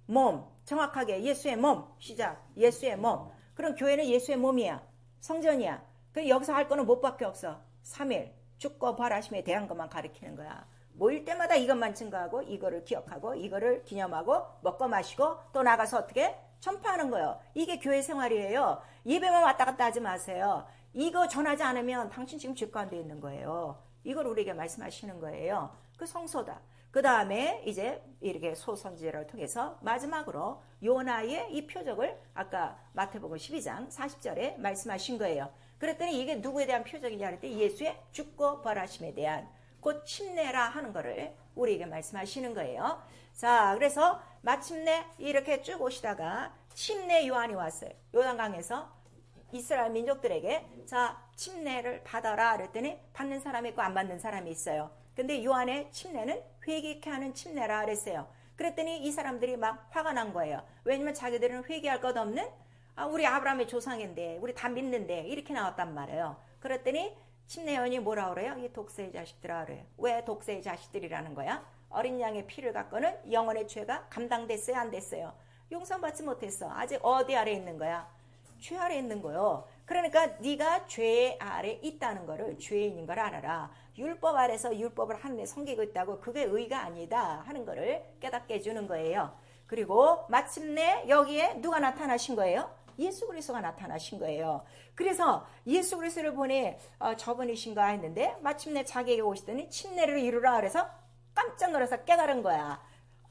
몸. 정확하게 예수의 몸. 시작. 예수의 몸. 그럼 교회는 예수의 몸이야. 성전이야. 그럼 여기서 할 거는 뭐밖에 없어. 3일 죽고 부활하심에 대한 것만 가르치는 거야. 모일 때마다 이것만 증거하고 이거를 기억하고 이거를 기념하고 먹고 마시고 또 나가서 어떻게 전파하는 거예요. 이게 교회 생활이에요. 예배만 왔다 갔다 하지 마세요. 이거 전하지 않으면 당신 지금 죄 가운데 있는 거예요. 이걸 우리에게 말씀하시는 거예요. 그 성소다. 그 다음에 이제 이렇게 소선지자를 통해서 마지막으로 요나의 이 표적을 아까 마태복음 12장 40절에 말씀하신 거예요. 그랬더니 이게 누구에 대한 표적이냐 그랬더니 예수의 죽고 부활하심에 대한 곧 침례라 하는 거를 우리에게 말씀하시는 거예요. 자, 그래서 마침내 이렇게 쭉 오시다가 침례 요한이 왔어요. 요단강에서 이스라엘 민족들에게 자, 침례를 받아라 그랬더니 받는 사람이 있고 안 받는 사람이 있어요. 근데 요한의 침례는 회개케 하는 침례라 그랬어요. 그랬더니 이 사람들이 막 화가 난 거예요. 왜냐면 자기들은 회개할 것 없는 우리 아브라함의 조상인데 우리 다 믿는데 이렇게 나왔단 말이에요. 그랬더니 침례 요한이 뭐라 그래요? 이 독세의 자식들아 그래요. 왜 독세의 자식들이라는 거야? 어린 양의 피를 갖고는 영혼의 죄가 감당됐어요, 안 됐어요? 용서받지 못했어. 아직 어디 아래 있는 거야? 죄 아래 있는 거요. 그러니까 네가 죄 아래 있다는 거를, 죄인인 걸 알아라. 율법 아래서 율법을 하늘에 섬기고 있다고 그게 의가 아니다 하는 거를 깨닫게 해주는 거예요. 그리고 마침내 여기에 누가 나타나신 거예요? 예수 그리스도가 나타나신 거예요. 그래서 예수 그리스도를 보니 저분이신가 했는데 마침내 자기에게 오시더니 침례를 이루라 그래서 깜짝 놀라서 깨달은 거야.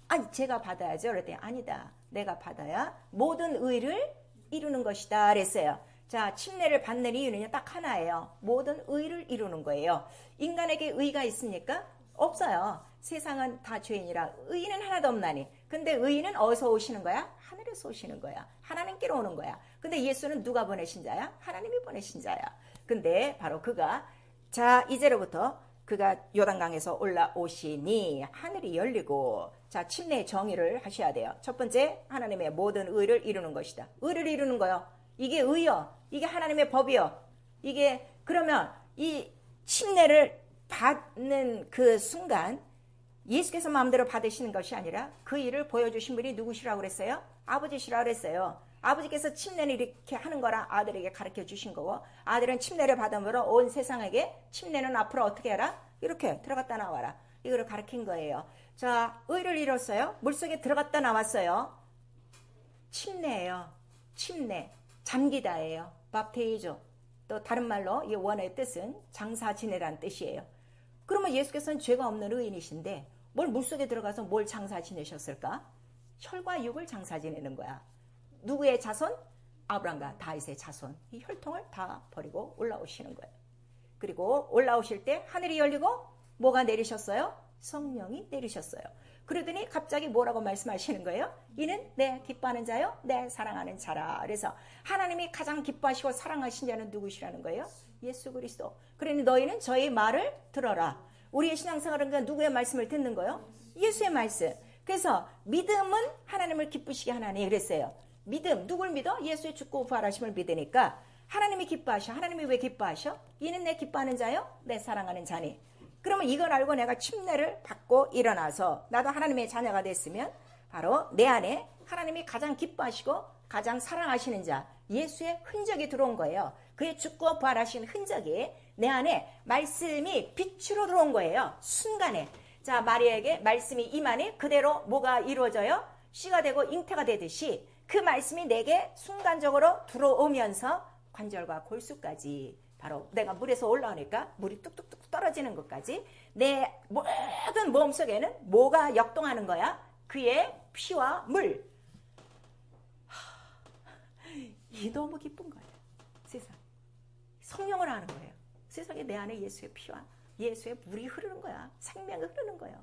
아니 제가 받아야죠. 그랬더니 아니다. 내가 받아야 모든 의를 이루는 것이다 그랬어요. 자, 침례를 받는 이유는 딱 하나예요. 모든 의를 이루는 거예요. 인간에게 의가 있습니까? 없어요. 세상은 다 죄인이라 의는 하나도 없나니. 근데 의는 어디서 오시는 거야? 하늘에서 오시는 거야. 하나님께로 오는 거야. 근데 예수는 누가 보내신 자야? 하나님이 보내신 자야. 근데 바로 그가, 자, 이제로부터 그가 요단강에서 올라오시니 하늘이 열리고, 자, 침례의 정의를 하셔야 돼요. 첫 번째, 하나님의 모든 의를 이루는 것이다. 의를 이루는 거요. 이게 의요. 이게 하나님의 법이요. 이게, 그러면 이 침례를 받는 그 순간 예수께서 마음대로 받으시는 것이 아니라 그 일을 보여주신 분이 누구시라고 그랬어요? 아버지시라고 그랬어요. 아버지께서 침례를 이렇게 하는 거라 아들에게 가르쳐 주신 거고, 아들은 침례를 받음으로 온 세상에게 침례는 앞으로 어떻게 해라? 이렇게 들어갔다 나와라. 이거를 가르친 거예요. 자, 의를 이뤘어요. 물속에 들어갔다 나왔어요. 침례예요. 침례. 잠기다예요. 밥테이죠. 또 다른 말로 이 원어의 뜻은 장사 지내라는 뜻이에요. 그러면 예수께서는 죄가 없는 의인이신데 뭘 물속에 들어가서 뭘 장사 지내셨을까? 혈과 육을 장사 지내는 거야. 누구의 자손? 아브람과 다윗의 자손. 이 혈통을 다 버리고 올라오시는 거예요. 그리고 올라오실 때 하늘이 열리고 뭐가 내리셨어요? 성령이 내리셨어요. 그러더니 갑자기 뭐라고 말씀하시는 거예요? 이는 내 기뻐하는 자요, 내 사랑하는 자라. 그래서 하나님이 가장 기뻐하시고 사랑하신 자는 누구시라는 거예요? 예수 그리스도. 그러니 너희는 저의 말을 들어라. 우리의 신앙생활은 누구의 말씀을 듣는 거예요? 예수의 말씀. 그래서 믿음은 하나님을 기쁘시게 하나니 그랬어요. 믿음, 누굴 믿어? 예수의 죽고 부활하심을 믿으니까 하나님이 기뻐하셔. 하나님이 왜 기뻐하셔? 이는 내 기뻐하는 자요, 내 사랑하는 자니. 그러면 이걸 알고 내가 침례를 받고 일어나서 나도 하나님의 자녀가 됐으면 바로 내 안에 하나님이 가장 기뻐하시고 가장 사랑하시는 자 예수의 흔적이 들어온 거예요. 그의 죽고 부활하신 흔적이 내 안에 말씀이 빛으로 들어온 거예요. 순간에. 자, 마리아에게 말씀이 임하니 그대로 뭐가 이루어져요? 씨가 되고 잉태가 되듯이 그 말씀이 내게 순간적으로 들어오면서 관절과 골수까지 바로 내가 물에서 올라오니까 물이 뚝뚝뚝 떨어지는 것까지 내 모든 몸속에는 뭐가 역동하는 거야? 그의 피와 물. 이 너무 기쁜 거예요. 세상. 성령을 아는 거예요. 세상에 내 안에 예수의 피와 예수의 물이 흐르는 거야. 생명이 흐르는 거예요.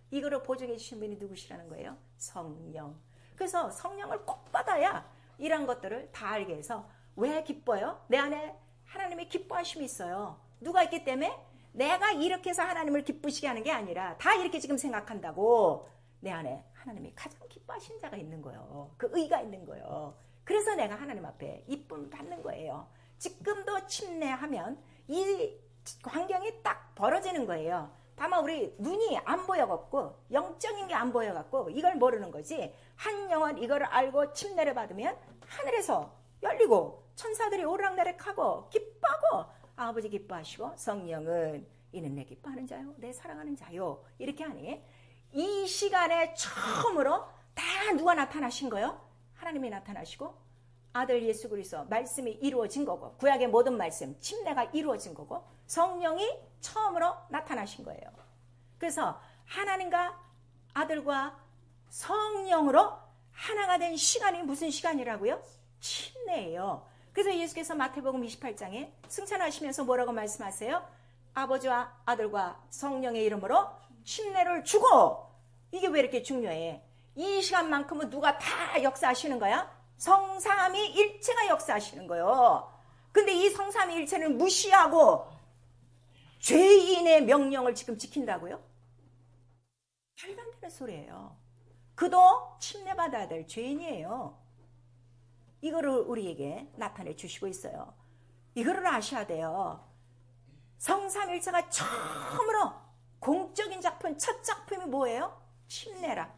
이거를 보증해 주신 분이 누구시라는 거예요? 성령. 그래서 성령을 꼭 받아야 이런 것들을 다 알게 해서 왜 기뻐요? 내 안에 하나님의 기뻐하심이 있어요. 누가 있기 때문에 내가 이렇게 해서 하나님을 기쁘시게 하는 게 아니라 다 이렇게 지금 생각한다고 내 안에 하나님이 가장 기뻐하신 자가 있는 거예요. 그 의가 있는 거예요. 그래서 내가 하나님 앞에 이쁨을 받는 거예요. 지금도 침례하면 이 환경이 딱 벌어지는 거예요. 다만 우리 눈이 안 보여갖고 영적인 게 안 보여갖고 이걸 모르는 거지. 한 영혼 이걸 알고 침례를 받으면 하늘에서 열리고 천사들이 오락내락하고 기뻐하고 아버지 기뻐하시고 성령은 이는 내 기뻐하는 자요 내 사랑하는 자요 이렇게 하니 이 시간에 처음으로 다 누가 나타나신 거요? 하나님이 나타나시고 아들 예수 그리스도 말씀이 이루어진 거고 구약의 모든 말씀 침례가 이루어진 거고 성령이 처음으로 나타나신 거예요. 그래서 하나님과 아들과 성령으로 하나가 된 시간이 무슨 시간이라고요? 침례예요. 그래서 예수께서 마태복음 28장에 승천하시면서 뭐라고 말씀하세요? 아버지와 아들과 성령의 이름으로 침례를 주고. 이게 왜 이렇게 중요해? 이 시간만큼은 누가 다 역사하시는 거야? 성삼위일체가 역사하시는 거예요. 근데 이 성삼위일체를 무시하고 죄인의 명령을 지금 지킨다고요? 말도 안 되는 소리예요. 그도 침례받아야 될 죄인이에요. 이거를 우리에게 나타내 주시고 있어요. 이거를 아셔야 돼요. 성삼일체가 처음으로 공적인 작품, 첫 작품이 뭐예요? 침례라.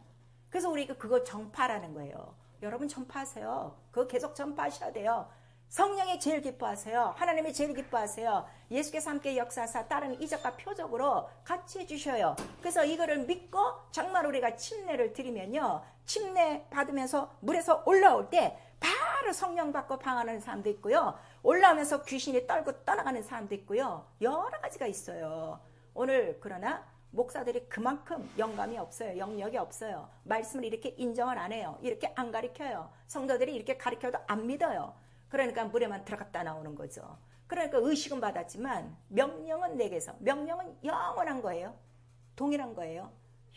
그래서 우리가 그거 전파라는 거예요. 여러분 전파하세요. 그거 계속 전파하셔야 돼요. 성령이 제일 기뻐하세요. 하나님이 제일 기뻐하세요. 예수께서 함께 역사하사 다른 이적과 표적으로 같이 해주셔요. 그래서 이거를 믿고 정말 우리가 침례를 드리면요, 침례 받으면서 물에서 올라올 때 바로 성령 받고 방하는 사람도 있고요, 올라오면서 귀신이 떨고 떠나가는 사람도 있고요, 여러 가지가 있어요. 오늘 그러나 목사들이 그만큼 영감이 없어요. 영역이 없어요. 말씀을 이렇게 인정을 안 해요. 이렇게 안 가르쳐요. 성도들이 이렇게 가르쳐도 안 믿어요. 그러니까 물에만 들어갔다 나오는 거죠. 그러니까 의식은 받았지만 명령은 내게서, 명령은 영원한 거예요. 동일한 거예요.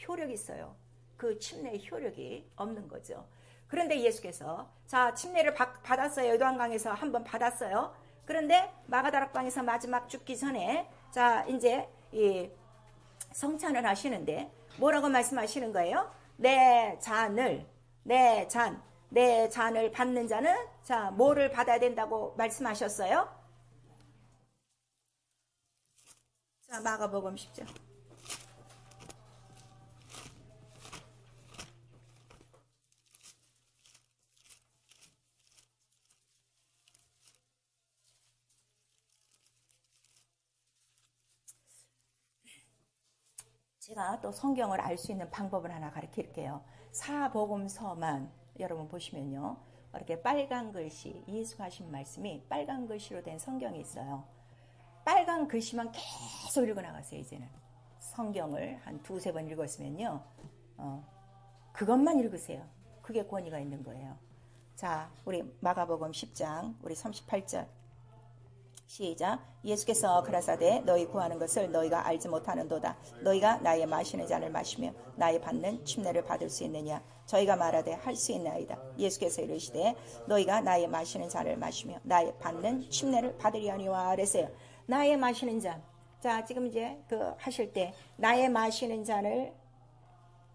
효력이 있어요. 그 침례의 효력이 없는 거죠. 그런데 예수께서 자, 침례를 받았어요. 요단강에서 한번 받았어요. 그런데 마가다락방에서 마지막 죽기 전에 자, 이제 이 성찬을 하시는데 뭐라고 말씀하시는 거예요? 내 잔을 받는 자는 자, 뭐를 받아야 된다고 말씀하셨어요? 자, 마가복음 10장. 제가 또 성경을 알 수 있는 방법을 하나 가르칠게요. 사복음서만 여러분 보시면요, 이렇게 빨간 글씨, 예수가 하신 말씀이 빨간 글씨로 된 성경이 있어요. 빨간 글씨만 계속 읽어나가세요. 이제는 성경을 한 두세 번 읽었으면요, 그것만 읽으세요. 그게 권위가 있는 거예요. 자, 우리 마가복음 10장 우리 38절 시작. 예수께서 가라사대 너희 구하는 것을 너희가 알지 못하는도다. 너희가 나의 마시는 잔을 마시며 나의 받는 침례를 받을 수 있느냐. 저희가 말하되 할 수 있나이다. 예수께서 이르시되 너희가 나의 마시는 잔을 마시며 나의 받는 침례를 받으려니와 그랬어요. 나의 마시는 잔. 자, 지금 이제 그 하실 때 나의 마시는 잔을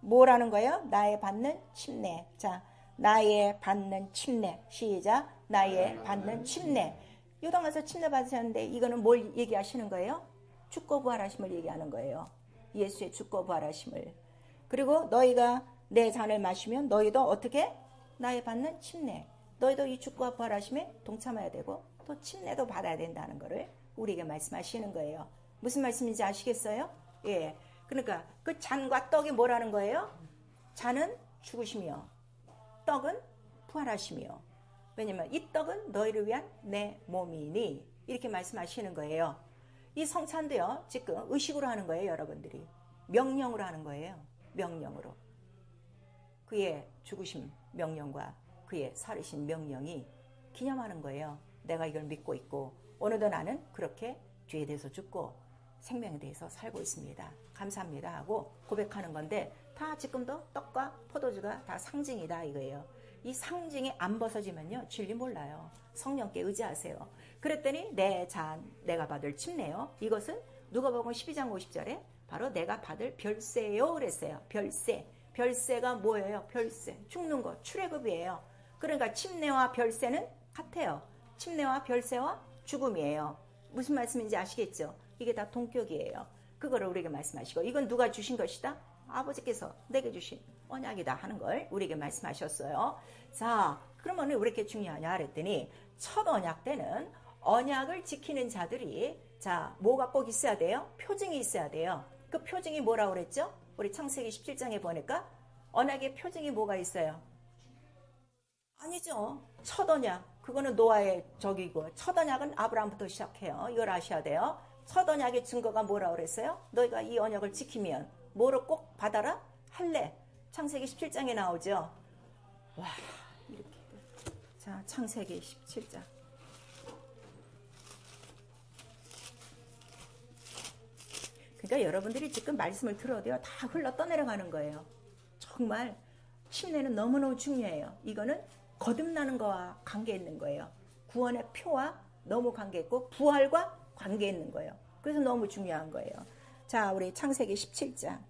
뭐라는 거예요? 나의 받는 침례. 자, 나의 받는 침례. 시작. 나의 받는 침례. 요단 가서 침례 받으셨는데 이거는 뭘 얘기하시는 거예요? 죽고 부활하심을 얘기하는 거예요. 예수의 죽고 부활하심을. 그리고 너희가 내 잔을 마시면 너희도 어떻게? 나의 받는 침례. 너희도 이 죽고 부활하심에 동참해야 되고 또 침례도 받아야 된다는 거를 우리에게 말씀하시는 거예요. 무슨 말씀인지 아시겠어요? 예. 그러니까 그 잔과 떡이 뭐라는 거예요? 잔은 죽으시며 떡은 부활하시며. 왜냐면 이 떡은 너희를 위한 내 몸이니 이렇게 말씀하시는 거예요. 이 성찬도요, 지금 의식으로 하는 거예요. 여러분들이 명령으로 하는 거예요. 명령으로. 그의 죽으심 명령과 그의 살으신 명령이 기념하는 거예요. 내가 이걸 믿고 있고 오늘도 나는 그렇게 죄에 대해서 죽고 생명에 대해서 살고 있습니다. 감사합니다 하고 고백하는 건데, 다 지금도 떡과 포도주가 다 상징이다 이거예요. 이 상징이 안 벗어지면요, 진리 몰라요. 성령께 의지하세요. 그랬더니 내 잔, 내가 받을 침례요. 이것은 누가복음 12장 50절에 바로 내가 받을 별세요 그랬어요. 별세. 별세가 뭐예요? 별세. 죽는 거, 출애굽이에요. 그러니까 침례와 별세는 같아요. 침례와 별세와 죽음이에요. 무슨 말씀인지 아시겠죠? 이게 다 동격이에요. 그거를 우리에게 말씀하시고, 이건 누가 주신 것이다? 아버지께서 내게 주신 언약이다 하는 걸 우리에게 말씀하셨어요. 자, 그러면 왜 이렇게 중요하냐 그랬더니, 첫 언약 때는 언약을 지키는 자들이 자, 뭐가 꼭 있어야 돼요? 표징이 있어야 돼요. 그 표징이 뭐라고 그랬죠? 우리 창세기 17장에 보니까 언약의 표징이 뭐가 있어요? 아니죠. 첫 언약, 그거는 노아의 적이고, 첫 언약은 아브라함부터 시작해요. 이걸 아셔야 돼요. 첫 언약의 증거가 뭐라고 그랬어요? 너희가 이 언약을 지키면 뭐를 꼭 받아라? 할례. 창세기 17장에 나오죠. 와, 이렇게. 자, 창세기 17장. 그러니까 여러분들이 지금 말씀을 들어도요, 다 흘러 떠내려가는 거예요. 정말 침례는 너무너무 중요해요. 이거는 거듭나는 거와 관계 있는 거예요. 구원의 표와 너무 관계 있고 부활과 관계 있는 거예요. 그래서 너무 중요한 거예요. 자, 우리 창세기 17장.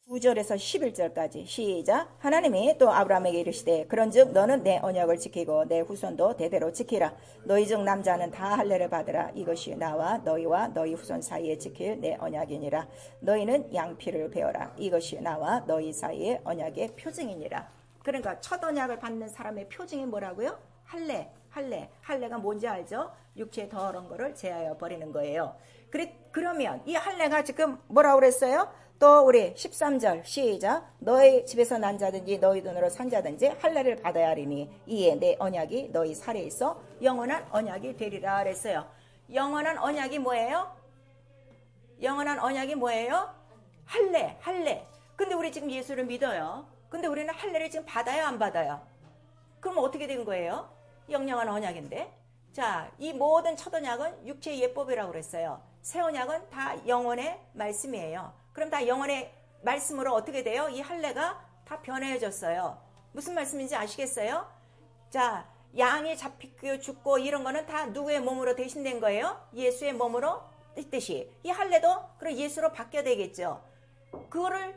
9절에서 11절까지 시작. 하나님이 또 아브라함에게 이르시되 그런즉 너는 내 언약을 지키고 내 후손도 대대로 지키라. 너희 중 남자는 다 할례를 받으라. 이것이 나와 너희와 너희 후손 사이에 지킬 내 언약이니라. 너희는 양피를 베어라. 이것이 나와 너희 사이의 언약의 표징이니라. 그러니까 첫 언약을 받는 사람의 표징이 뭐라고요? 할례가 뭔지 알죠? 육체의 더러운 거를 제하여 버리는 거예요. 그러면 이 할례가 지금 뭐라고 그랬어요? 또 우리 13절 시작. 너희 집에서 난 자든지 너희 돈으로 산 자든지 할례를 받아야 하리니 이에 내 언약이 너희 살에 있어 영원한 언약이 되리라 그랬어요. 영원한 언약이 뭐예요? 영원한 언약이 뭐예요? 할례. 근데 우리 지금 예수를 믿어요. 근데 우리는 할례를 지금 받아요, 안 받아요? 그럼 어떻게 된 거예요? 영영한 언약인데. 자, 이 모든 첫 언약은 육체의 예법이라고 그랬어요. 새 언약은 다 영원의 말씀이에요. 그럼 다 영원의 말씀으로 어떻게 돼요? 이 할례가 다 변해졌어요. 무슨 말씀인지 아시겠어요? 자, 양이 잡히고 죽고 이런 거는 다 누구의 몸으로 대신된 거예요? 예수의 몸으로 뜻이. 이 할례도 그럼 예수로 바뀌어야 되겠죠. 그거를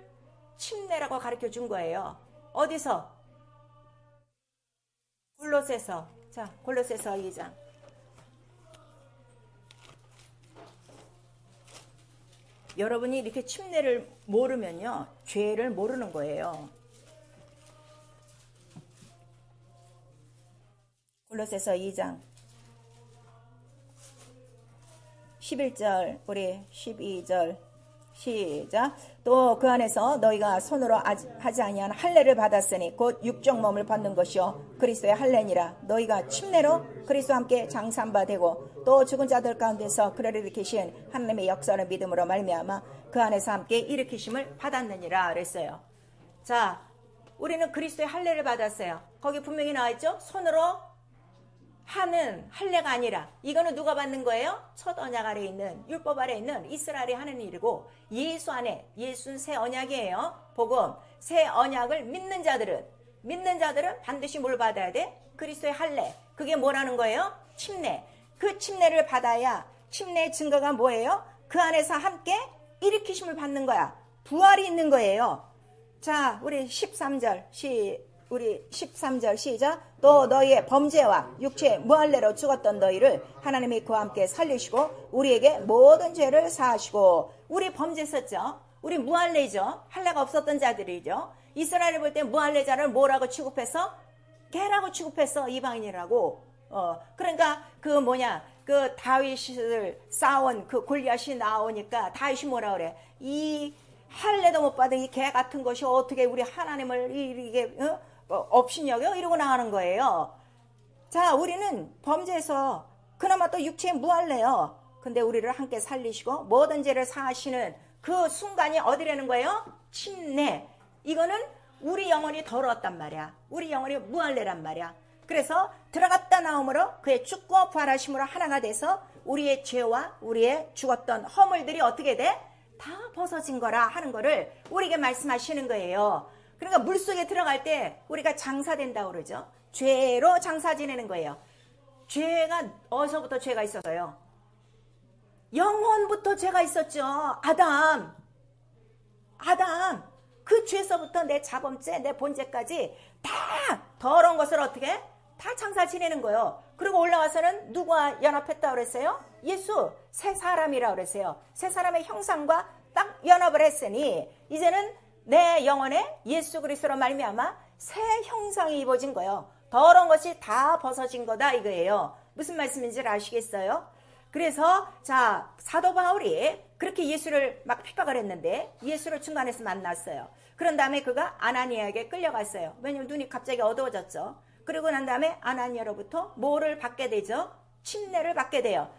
침례라고 가르쳐 준 거예요. 어디서? 골로새서. 자, 골로새서 2장. 여러분이 이렇게 침례를 모르면요, 죄를 모르는 거예요. 골로새서 2장 11절 우리 12절 시작. 또 그 안에서 너희가 손으로 하지 아니한 할례를 받았으니 곧 육적 몸을 받는 것이요 그리스도의 할례니라. 너희가 침례로 그리스도와 함께 장사한 바 되고 또 죽은 자들 가운데서 그를 일으키신 하나님의 역사를 믿음으로 말미암아 그 안에서 함께 일으키심을 받았느니라 그랬어요. 자, 우리는 그리스도의 할례를 받았어요. 거기 분명히 나와있죠? 손으로 하는 할례가 아니라 이거는 누가 받는 거예요? 첫 언약 아래에 있는 율법 아래에 있는 이스라엘이 하는 일이고 예수 안에 예수는 새 언약이에요. 복음 새 언약을 믿는 자들은 반드시 뭘 받아야 돼? 그리스도의 할례. 그게 뭐라는 거예요? 침례. 그 침례를 받아야 침례의 증거가 뭐예요? 그 안에서 함께 일으키심을 받는 거야. 부활이 있는 거예요. 자, 우리 13절 시작. 또 너희의 범죄와 육체의 무할례로 죽었던 너희를 하나님이 그와 함께 살리시고 우리에게 모든 죄를 사하시고. 우리 범죄했었죠. 우리 무할례죠. 할례가 없었던 자들이죠. 이스라엘을 볼 때 무할례자를 뭐라고 취급해서? 개라고 취급해서 이방인이라고. 그러니까 그 다윗을 싸운 그 골리앗이 나오니까 다윗이 뭐라 그래? 이 할례도 못 받은 이 개 같은 것이 어떻게 우리 하나님을 이게 업신여겨? 이러고 나가는 거예요. 자, 우리는 범죄에서 그나마 또 육체의 무할례요. 근데 우리를 함께 살리시고 모든 죄를 사하시는 그 순간이 어디라는 거예요? 침례. 이거는 우리 영혼이 더러웠단 말이야. 우리 영혼이 무할례란 말이야. 그래서 들어갔다 나옴으로 그의 죽고 부활하심으로 하나가 돼서 우리의 죄와 우리의 죽었던 허물들이 어떻게 돼? 다 벗어진 거라 하는 거를 우리에게 말씀하시는 거예요. 그러니까 물속에 들어갈 때 우리가 장사된다고 그러죠. 죄로 장사 지내는 거예요. 죄가 어디서부터 죄가 있었어요? 영혼부터 죄가 있었죠. 아담. 그 죄서부터 내 자범죄, 내 본죄까지 다 더러운 것을 어떻게? 다 장사 지내는 거예요. 그리고 올라와서는 누구와 연합했다고 그랬어요? 예수, 새 사람이라고 그랬어요. 새 사람의 형상과 딱 연합을 했으니 이제는 내 영혼에 예수 그리스도로 말미암아 새 형상이 입어진 거예요. 더러운 것이 다 벗어진 거다 이거예요. 무슨 말씀인지 아시겠어요? 그래서 자, 사도 바울이 그렇게 예수를 막 핍박을 했는데 예수를 중간에서 만났어요. 그런 다음에 그가 아나니아에게 끌려갔어요. 왜냐면 눈이 갑자기 어두워졌죠. 그리고 난 다음에 아나니아로부터 뭐를 받게 되죠? 침례를 받게 돼요.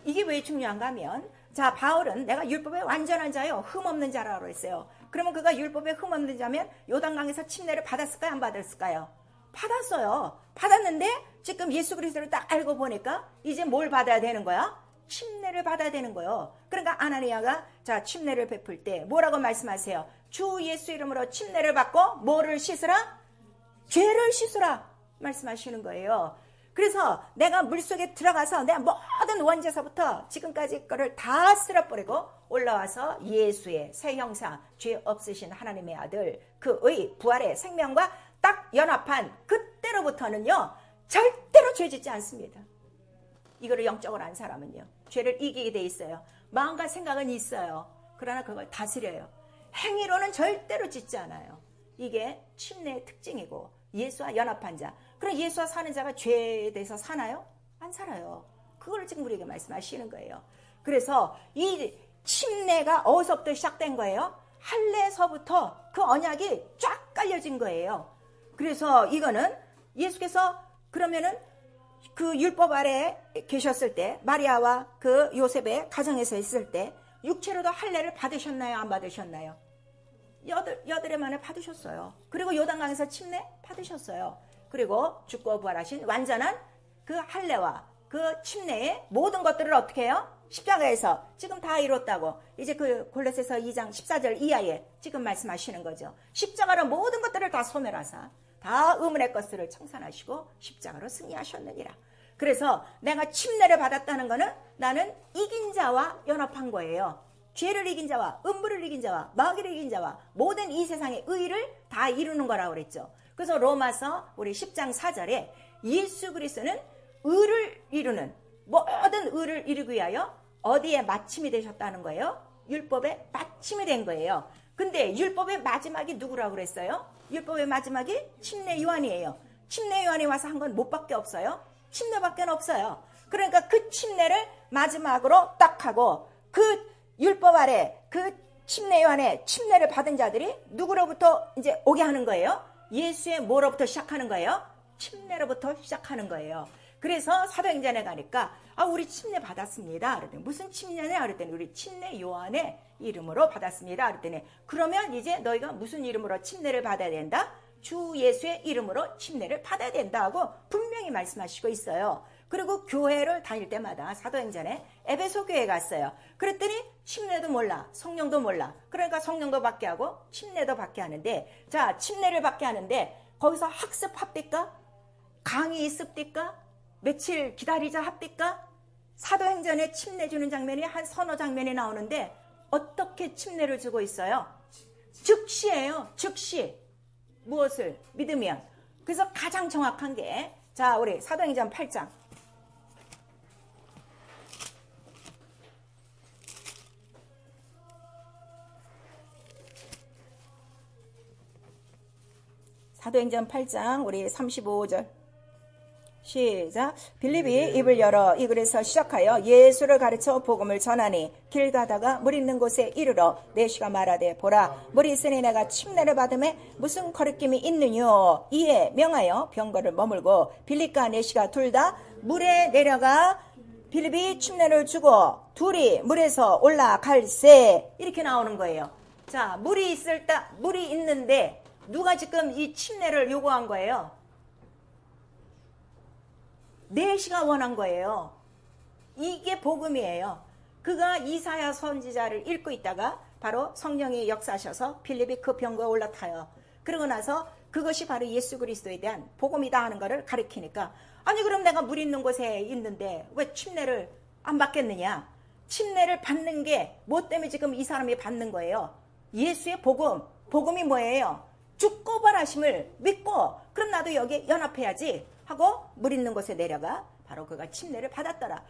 이게 왜 중요한가 하면 자, 바울은 내가 율법의 완전한 자요 흠없는 자라고 했어요. 그러면 그가 율법의 흠없는 자면 요단강에서 침례를 받았을까요? 안 받았을까요? 받았어요. 받았는데 지금 예수 그리스도를 딱 알고 보니까 이제 뭘 받아야 되는 거야? 침례를 받아야 되는 거예요. 그러니까 아나니아가 자, 침례를 베풀 때 뭐라고 말씀하세요? 주 예수 이름으로 침례를 받고 뭐를 씻으라? 죄를 씻으라 말씀하시는 거예요. 그래서 내가 물속에 들어가서 내 모든 원죄서부터 지금까지 거를 다 쓸어버리고 올라와서 예수의 새 형상, 죄 없으신 하나님의 아들, 그의 부활의 생명과 딱 연합한 그때로부터는요, 절대로 죄 짓지 않습니다. 이거를 영적으로 안 사람은요, 죄를 이기게 돼 있어요. 마음과 생각은 있어요. 그러나 그걸 다스려요. 행위로는 절대로 짓지 않아요. 이게 침례의 특징이고, 예수와 연합한 자. 그럼 예수와 사는 자가 죄에 대해서 사나요? 안 살아요. 그걸 지금 우리에게 말씀하시는 거예요. 그래서 이 침례가 어디서부터 시작된 거예요? 할례서부터 그 언약이 쫙 깔려진 거예요. 그래서 이거는 예수께서 그러면은 그 율법 아래에 계셨을 때, 마리아와 그 요셉의 가정에서 있을 때 육체로도 할례를 받으셨나요? 안 받으셨나요? 여덟 해 만에 받으셨어요. 그리고 요단강에서 침례 받으셨어요. 그리고 죽고 부활하신 완전한 그 할례와 그 침례의 모든 것들을 어떻게 해요? 십자가에서 지금 다 이뤘다고 이제 그 골로새서 2장 14절 이하에 지금 말씀하시는 거죠. 십자가로 모든 것들을 다 소멸하사 다 의문의 것들을 청산하시고 십자가로 승리하셨느니라. 그래서 내가 침례를 받았다는 거는 나는 이긴 자와 연합한 거예요. 죄를 이긴 자와 음부를 이긴 자와 마귀를 이긴 자와 모든 이 세상의 의를 다 이루는 거라고 그랬죠. 그래서 로마서 우리 10장 4절에 예수 그리스도는 의를 이루는, 모든 의를 이루기 위하여 어디에 마침이 되셨다는 거예요? 율법의 마침이 된 거예요. 근데 율법의 마지막이 누구라고 그랬어요? 율법의 마지막이 침례 요한이에요. 침례 요한이 와서 한 건 못밖에 없어요. 침례밖에 없어요. 그러니까 그 침례를 마지막으로 딱 하고 그 율법 아래 그 침례 요한의 침례를 받은 자들이 누구로부터 이제 오게 하는 거예요? 예수의 뭐로부터 시작하는 거예요? 침례로부터 시작하는 거예요. 그래서 사도행전에 가니까 우리 침례 받았습니다. 그랬더니 무슨 침례냐? 그랬더니 우리 침례 요한의 이름으로 받았습니다. 그랬더니 그러면 이제 너희가 무슨 이름으로 침례를 받아야 된다? 주 예수의 이름으로 침례를 받아야 된다고 분명히 말씀하시고 있어요. 그리고 교회를 다닐 때마다 사도행전에 에베소 교회에 갔어요. 그랬더니 침례도 몰라, 성령도 몰라. 그러니까 성령도 받게 하고 침례도 받게 하는데, 자, 침례를 받게 하는데 거기서 학습합니까? 강의 있습니까? 며칠 기다리자 합니까? 사도행전에 침례 주는 장면이 한 서너 장면이 나오는데 어떻게 침례를 주고 있어요? 즉시예요. 즉시. 무엇을 믿으면. 그래서 가장 정확한 게, 자, 우리 사도행전 8장. 사도행전 8장 우리 35절 시작. 빌립이 입을 열어 이 글에서 시작하여 예수를 가르쳐 복음을 전하니 길 가다가 물 있는 곳에 이르러 내시가 말하되 보라 물이 있으니 내가 침례를 받음에 무슨 거리낌이 있느뇨. 이에 명하여 병거를 머물고 빌립과 내시가 둘 다 물에 내려가 빌립이 침례를 주고 둘이 물에서 올라갈세. 이렇게 나오는 거예요. 자, 물이 있는데 누가 지금 이 침례를 요구한 거예요? 내시가 원한 거예요. 이게 복음이에요. 그가 이사야 선지자를 읽고 있다가 바로 성령이 역사하셔서 빌립이 그 병거에 올라타요. 그러고 나서 그것이 바로 예수 그리스도에 대한 복음이다 하는 것을 가리키니까, 아니 그럼 내가 물 있는 곳에 있는데 왜 침례를 안 받겠느냐. 침례를 받는 게 뭐 때문에 지금 이 사람이 받는 거예요? 예수의 복음. 복음이 뭐예요? 죽고 부활하심을 믿고 그럼 나도 여기에 연합해야지 하고 물 있는 곳에 내려가 바로 그가 침례를 받았더라.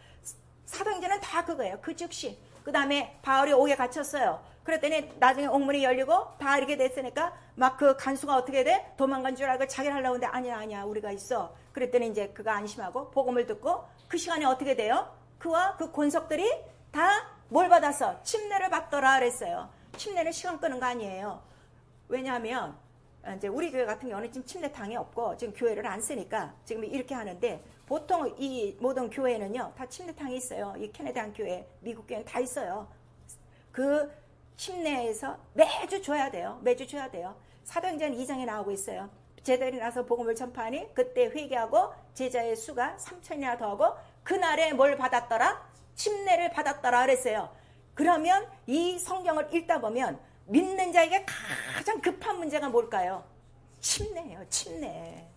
사도행전은 다 그거예요. 그 즉시. 그 다음에 바울이 옥에 갇혔어요. 그랬더니 나중에 옥문이 열리고 다 이렇게 됐으니까 막 그 간수가 어떻게 돼? 도망간 줄 알고 자기를 하려고 하는데 아니야 우리가 있어. 그랬더니 이제 그가 안심하고 복음을 듣고 그 시간에 어떻게 돼요? 그와 그 권속들이 다 뭘 받아서 침례를 받더라 그랬어요. 침례는 시간 끄는 거 아니에요. 왜냐하면 이제 우리 교회 같은 경우는 지금 침례탕이 없고 지금 교회를 안 쓰니까 지금 이렇게 하는데, 보통 이 모든 교회는요 다 침례탕이 있어요. 이 캐나다 교회, 미국 교회는 다 있어요. 그 침례에서 매주 줘야 돼요. 매주 줘야 돼요. 사도행전 2장에 나오고 있어요. 제자들이 나서 복음을 전파하니 그때 회개하고 제자의 수가 3,000이나 더하고 그날에 뭘 받았더라? 침례를 받았더라 그랬어요. 그러면 이 성경을 읽다 보면 믿는 자에게 가장 급한 문제가 뭘까요? 침례예요. 침례.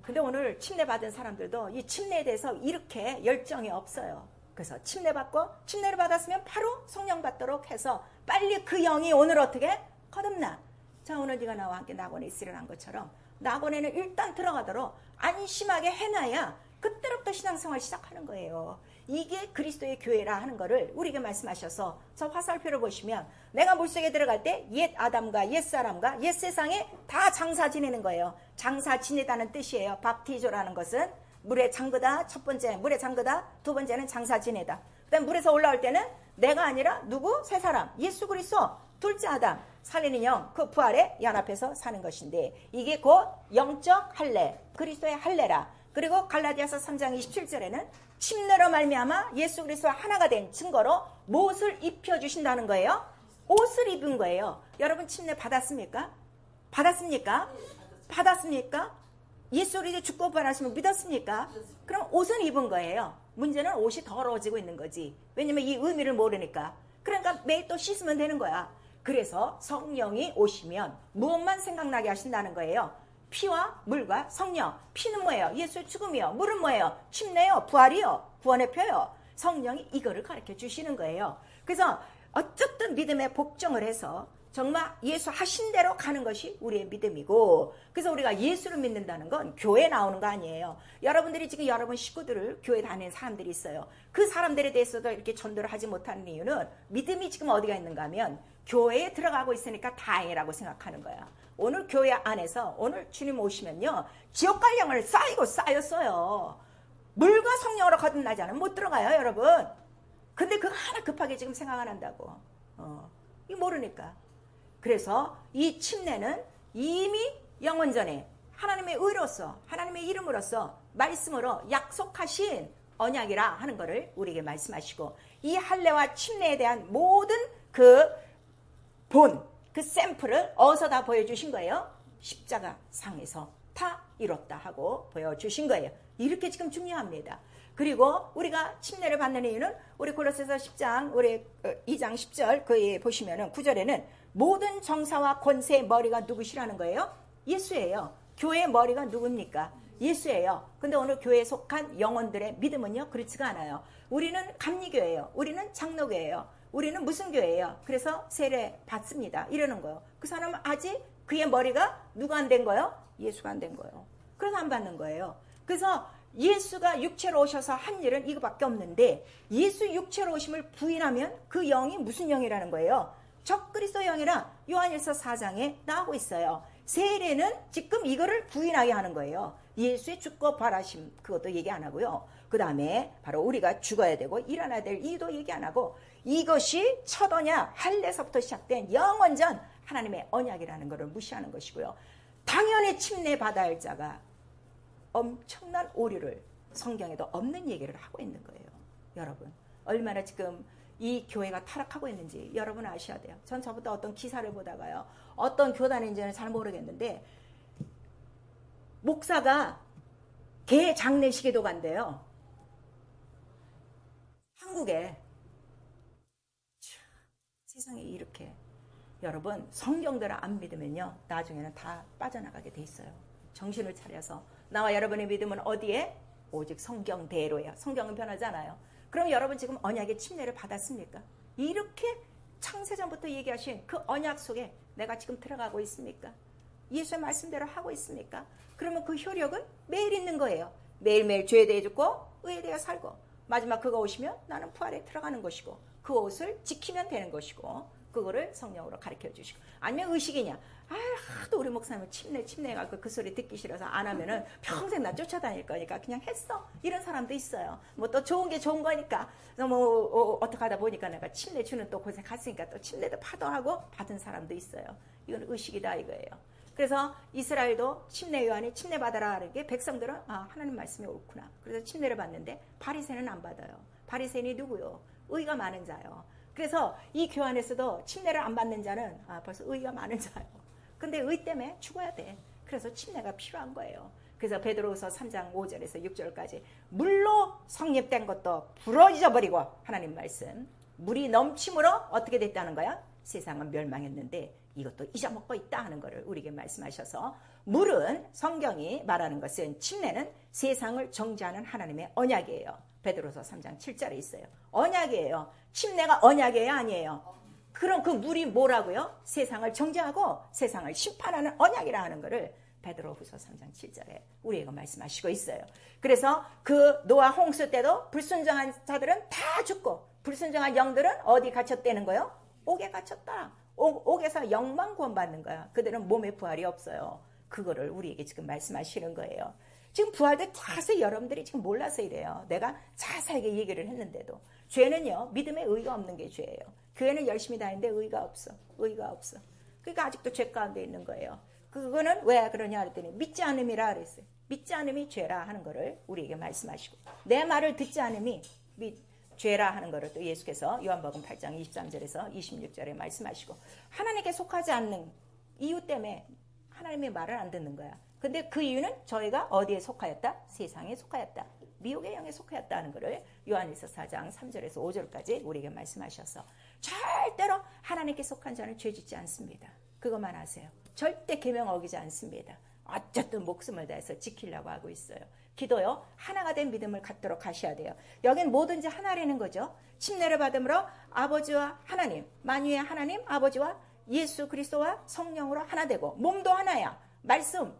근데 오늘 침례 받은 사람들도 이 침례에 대해서 이렇게 열정이 없어요. 그래서 침례를 받았으면 바로 성령 받도록 해서 빨리 그 영이 오늘 어떻게 거듭나. 자, 오늘 네가 나와 함께 낙원에 있으려는 것처럼 낙원에는 일단 들어가도록 안심하게 해놔야 그때부터 신앙생활 시작하는 거예요. 이게 그리스도의 교회라 하는 거를 우리에게 말씀하셔서 저 화살표를 보시면 내가 물속에 들어갈 때 옛 아담과 옛 사람과 옛 세상에 다 장사 지내는 거예요. 장사 지내다는 뜻이에요. 밥티조라는 것은 물에 잠그다, 첫 번째 물에 잠그다, 두 번째는 장사 지내다. 그다음 물에서 올라올 때는 내가 아니라 누구? 세 사람, 예수 그리스도, 둘째 아담, 살리는 영, 그 부활에 연합해서 사는 것인데 이게 곧 영적 할례, 그리스도의 할례라. 그리고 갈라디아서 3장 27절에는 침례로 말미암아 예수 그리스도와 하나가 된 증거로 무엇을 입혀주신다는 거예요? 옷을 입은 거예요. 여러분 침례 받았습니까? 받았습니까? 받았습니까? 예수 그리스도 죽고 부활하심을 믿었습니까? 그럼 옷은 입은 거예요. 문제는 옷이 더러워지고 있는 거지. 왜냐면 이 의미를 모르니까. 그러니까 매일 또 씻으면 되는 거야. 그래서 성령이 오시면 무엇만 생각나게 하신다는 거예요? 피와 물과 성령. 피는 뭐예요? 예수의 죽음이요. 물은 뭐예요? 침례요. 부활이요. 구원의 표요. 성령이 이거를 가르쳐 주시는 거예요. 그래서 어쨌든 믿음에 복종을 해서 정말 예수 하신 대로 가는 것이 우리의 믿음이고, 그래서 우리가 예수를 믿는다는 건 교회에 나오는 거 아니에요. 여러분들이 지금 여러분 식구들을 교회 다니는 사람들이 있어요. 그 사람들에 대해서도 이렇게 전도를 하지 못하는 이유는 믿음이 지금 어디가 있는가 하면 교회에 들어가고 있으니까 다행이라고 생각하는 거야. 오늘 교회 안에서 오늘 주님 오시면요 지옥 갈 영을 쌓였어요. 물과 성령으로 거듭나지 않으면 못 들어가요, 여러분. 근데 그거 하나 급하게 지금 생각 안 한다고. 이거 모르니까. 그래서 이 침례는 이미 영원전에 하나님의 의로서, 하나님의 이름으로서 말씀으로 약속하신 언약이라 하는 것을 우리에게 말씀하시고, 이 할례와 침례에 대한 모든 그 샘플을 어디서 다 보여주신 거예요? 십자가 상에서 다 이뤘다 하고 보여주신 거예요. 이렇게 지금 중요합니다. 그리고 우리가 침례를 받는 이유는 우리 골로새서 10장 우리 2장 10절 거기에 보시면은 9절에는 모든 정사와 권세의 머리가 누구시라는 거예요? 예수예요. 교회의 머리가 누굽니까? 예수예요. 근데 오늘 교회에 속한 영혼들의 믿음은요 그렇지가 않아요. 우리는 감리교회예요. 우리는 장로교회예요. 우리는 무슨 교회예요? 그래서 세례 받습니다. 이러는 거예요. 그 사람은 아직 그의 머리가 누가 안 된 거예요? 예수가 안 된 거예요. 그래서 안 받는 거예요. 그래서 예수가 육체로 오셔서 한 일은 이거밖에 없는데, 예수 육체로 오심을 부인하면 그 영이 무슨 영이라는 거예요? 적그리스도 영이라 요한일서 4장에 나오고 있어요. 세례는 지금 이거를 부인하게 하는 거예요. 예수의 죽고 부활하심 그것도 얘기 안 하고요. 그 다음에 바로 우리가 죽어야 되고 일어나야 될 이유도 얘기 안 하고, 이것이 첫 언약 할례서부터 시작된 영원전 하나님의 언약이라는 것을 무시하는 것이고요. 당연히 침례 받아야 할 자가 엄청난 오류를 성경에도 없는 얘기를 하고 있는 거예요. 여러분 얼마나 지금 이 교회가 타락하고 있는지 여러분 아셔야 돼요. 전 저부터 어떤 기사를 보다가요, 어떤 교단인지는 잘 모르겠는데 목사가 개 장례식에도 간대요. 한국에. 세상에 이렇게. 여러분 성경대로 안 믿으면요 나중에는 다 빠져나가게 돼 있어요. 정신을 차려서 나와 여러분의 믿음은 어디에? 오직 성경대로예요. 성경은 변하잖아요. 그럼 여러분 지금 언약의 침례를 받았습니까? 이렇게 창세전부터 얘기하신 그 언약 속에 내가 지금 들어가고 있습니까? 예수의 말씀대로 하고 있습니까? 그러면 그 효력은 매일 있는 거예요. 매일매일 죄에 대해 죽고 의에 대해 살고, 마지막 그거 오시면 나는 부활에 들어가는 것이고, 그 옷을 지키면 되는 것이고, 그거를 성령으로 가르쳐 주시고. 아니면 의식이냐? 하도 우리 목사님은 침례 해갖고 그 소리 듣기 싫어서 안 하면은 평생 나 쫓아다닐 거니까 그냥 했어. 이런 사람도 있어요. 뭐 또 좋은 게 좋은 거니까 뭐 어떻게 하다 보니까 내가 침례 주는 또 곳에 갔으니까 또 침례도 파도하고 받은 사람도 있어요. 이건 의식이다 이거예요. 그래서 이스라엘도 침례 요한이 침례 받아라 하는 게 백성들은 하나님 말씀이 옳구나. 그래서 침례를 받는데 바리새인은 안 받아요. 바리새인이 누구요? 의가 많은 자요. 그래서 이 교환에서도 침례를 안 받는 자는 벌써 의가 많은 자예요. 근데 의 때문에 죽어야 돼. 그래서 침례가 필요한 거예요. 그래서 베드로후서 3장 5절에서 6절까지 물로 성립된 것도 부러져 버리고, 하나님 말씀 물이 넘침으로 어떻게 됐다는 거야? 세상은 멸망했는데 이것도 잊어먹고 있다 하는 것을 우리에게 말씀하셔서, 물은, 성경이 말하는 것은, 침례는 세상을 정죄하는 하나님의 언약이에요. 베드로서 3장 7절에 있어요. 언약이에요. 침례가 언약이에요, 아니에요? 그럼 그 물이 뭐라고요? 세상을 정죄하고 세상을 심판하는 언약이라 하는 것을 베드로후서 3장 7절에 우리에게 말씀하시고 있어요. 그래서 그 노아 홍수 때도 불순종한 자들은 다 죽고, 불순종한 영들은 어디 갇혔다는 거예요? 옥에 갇혔다. 옥에서 영만 구원받는 거야. 그들은 몸에 부활이 없어요. 그거를 우리에게 지금 말씀하시는 거예요. 지금 부활도 자세히 여러분들이 지금 몰라서 이래요. 내가 자세하게 얘기를 했는데도. 죄는요, 믿음에 의가 없는 게 죄예요. 교회는 열심히 다니는데 의가 없어. 의가 없어. 그러니까 아직도 죄 가운데 있는 거예요. 그거는 왜 그러냐 그랬더니 믿지 않음이라 그랬어요. 믿지 않음이 죄라 하는 거를 우리에게 말씀하시고, 내 말을 듣지 않음이 죄라 하는 거를 또 예수께서 요한복음 8장 23절에서 26절에 말씀하시고, 하나님께 속하지 않는 이유 때문에 하나님의 말을 안 듣는 거야. 근데 그 이유는 저희가 어디에 속하였다? 세상에 속하였다. 미혹의 영에 속하였다 하는 것을 요한일서 4장 3절에서 5절까지 우리에게 말씀하셔서, 절대로 하나님께 속한 자는 죄 짓지 않습니다. 그것만 아세요. 절대 계명 어기지 않습니다. 어쨌든 목숨을 다해서 지키려고 하고 있어요. 기도요, 하나가 된 믿음을 갖도록 하셔야 돼요. 여긴 뭐든지 하나라는 거죠. 침례를 받음으로 아버지와 하나님, 만유의 하나님 아버지와 예수 그리스도와 성령으로 하나 되고, 몸도 하나야. 말씀,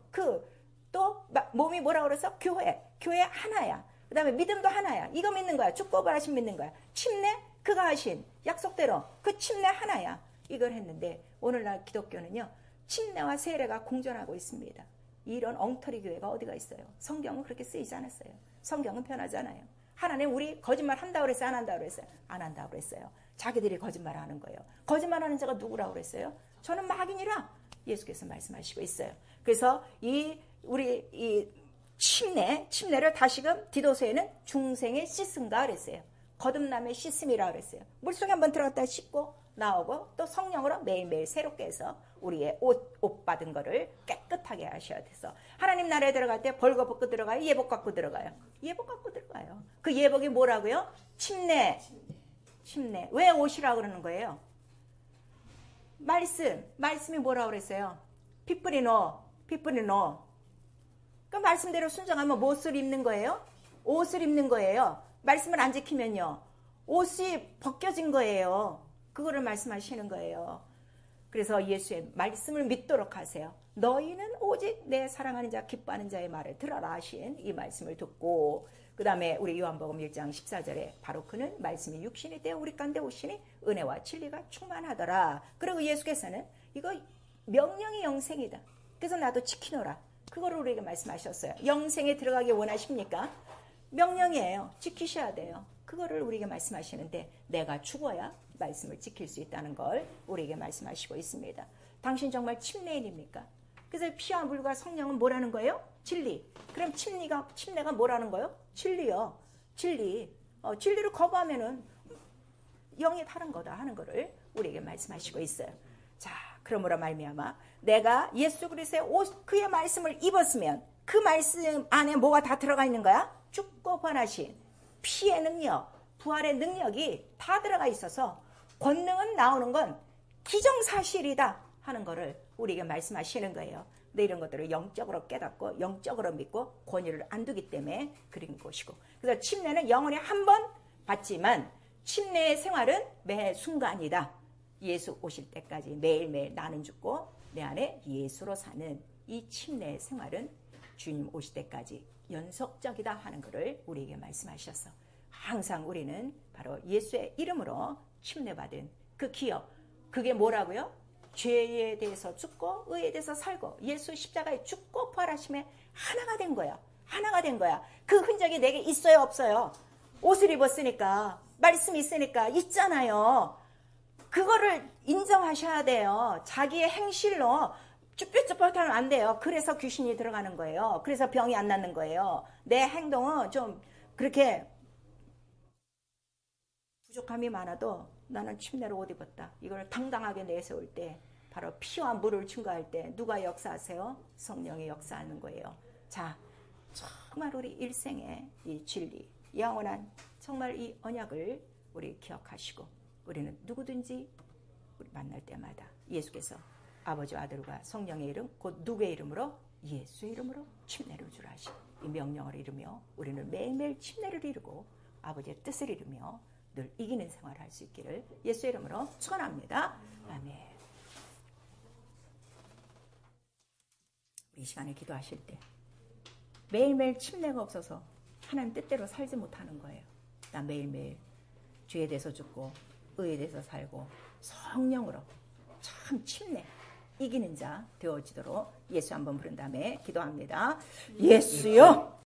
또 몸이 뭐라고 그래서? 교회 하나야. 그 다음에 믿음도 하나야. 이거 믿는 거야. 축복을 하신 믿는 거야. 침례, 그가 하신 약속대로 그 침례 하나야. 이걸 했는데, 오늘날 기독교는요, 침례와 세례가 공존하고 있습니다. 이런 엉터리 교회가 어디가 있어요? 성경은 그렇게 쓰이지 않았어요. 성경은 변하잖아요. 하나님 우리 거짓말 한다고 그랬어요? 안 한다고 그랬어요? 안 한다고 그랬어요. 자기들이 거짓말하는 거예요. 거짓말하는 자가 누구라고 그랬어요? 저는 마귀니라 예수께서 말씀하시고 있어요. 그래서 우리 침례를 다시금 디도서에는 중생의 씻음가 그랬어요. 거듭남의 씻음이라 그랬어요. 물속에 한번 들어갔다 씻고 나오고, 또 성령으로 매일매일 새롭게 해서 우리의 옷 받은 거를 깨끗하게 하셔야 돼서, 하나님 나라에 들어갈 때 벌거 벗고 들어가요? 예복 갖고 들어가요? 예복 갖고 들어가요. 그 예복이 뭐라고요? 침례. 왜 옷이라고 그러는 거예요? 말씀이 뭐라고 그랬어요? 피프리노. 그 말씀대로 순종하면 무엇을 입는 거예요? 옷을 입는 거예요. 말씀을 안 지키면요, 옷이 벗겨진 거예요. 그거를 말씀하시는 거예요. 그래서 예수의 말씀을 믿도록 하세요. 너희는 오직 내 사랑하는 자 기뻐하는 자의 말을 들어라 하신 이 말씀을 듣고, 그 다음에 우리 요한복음 1장 14절에 바로 그는 말씀이 육신이 되어 우리 가운데 오시니 은혜와 진리가 충만하더라. 그리고 예수께서는 이거 명령이 영생이다. 그래서 나도 지키노라. 그거를 우리에게 말씀하셨어요. 영생에 들어가기 원하십니까? 명령이에요. 지키셔야 돼요. 그거를 우리에게 말씀하시는데, 내가 죽어야 말씀을 지킬 수 있다는 걸 우리에게 말씀하시고 있습니다. 당신 정말 침례인입니까? 그래서 피와 물과 성령은 뭐라는 거예요? 진리. 그럼 침례가 뭐라는 거예요? 진리요. 진리. 진리를 거부하면은 영이 다른 거다 하는 거를 우리에게 말씀하시고 있어요. 자, 그러므로 말미암아 내가 예수 그리스도의 옷, 그의 말씀을 입었으면 그 말씀 안에 뭐가 다 들어가 있는 거야? 죽고 부활하신 피의 능력, 부활의 능력이 다 들어가 있어서 권능은 나오는 건 기정사실이다 하는 거를 우리에게 말씀하시는 거예요. 근데 이런 것들을 영적으로 깨닫고 영적으로 믿고 권위를 안 두기 때문에 그린 것이고, 그래서 침례는 영원히 한 번 받지만 침례의 생활은 매 순간이다. 예수 오실 때까지 매일매일 나는 죽고 내 안에 예수로 사는 이 침례의 생활은 주님 오실 때까지 연속적이다 하는 것을 우리에게 말씀하셔서, 항상 우리는 바로 예수의 이름으로 침례받은 그 기업, 그게 뭐라고요? 죄에 대해서 죽고 의에 대해서 살고 예수 십자가에 죽고 부활하심에 하나가 된 거야. 하나가 된 거야. 그 흔적이 내게 있어요, 없어요? 옷을 입었으니까, 말씀이 있으니까 있잖아요. 그거를 인정하셔야 돼요. 자기의 행실로 쭈뼛쭈뼛하면 안 돼요. 그래서 귀신이 들어가는 거예요. 그래서 병이 안 낫는 거예요. 내 행동은 좀 그렇게 부족함이 많아도 나는 침례로 옷 입었다. 이걸 당당하게 내세울 때, 바로 피와 물을 증거할 때 누가 역사하세요? 성령이 역사하는 거예요. 자, 정말 우리 일생의 이 진리, 영원한 정말 이 언약을 우리 기억하시고, 우리는 누구든지 우리 만날 때마다 예수께서 아버지와 아들과 성령의 이름 곧 누구의 이름으로? 예수의 이름으로 침례를 주라 하시고 이 명령을 이루며 우리는 매일매일 침례를 이루고 아버지의 뜻을 이루며 늘 이기는 생활을 할 수 있기를 예수의 이름으로 축원합니다. 아멘. 이 시간에 기도하실 때 매일매일 침례가 없어서 하나님 뜻대로 살지 못하는 거예요. 나 매일매일 죄에 대해서 죽고 의에 대해서 살고 성령으로 참 침례 이기는 자 되어지도록 예수 한번 부른 다음에 기도합니다. 예수여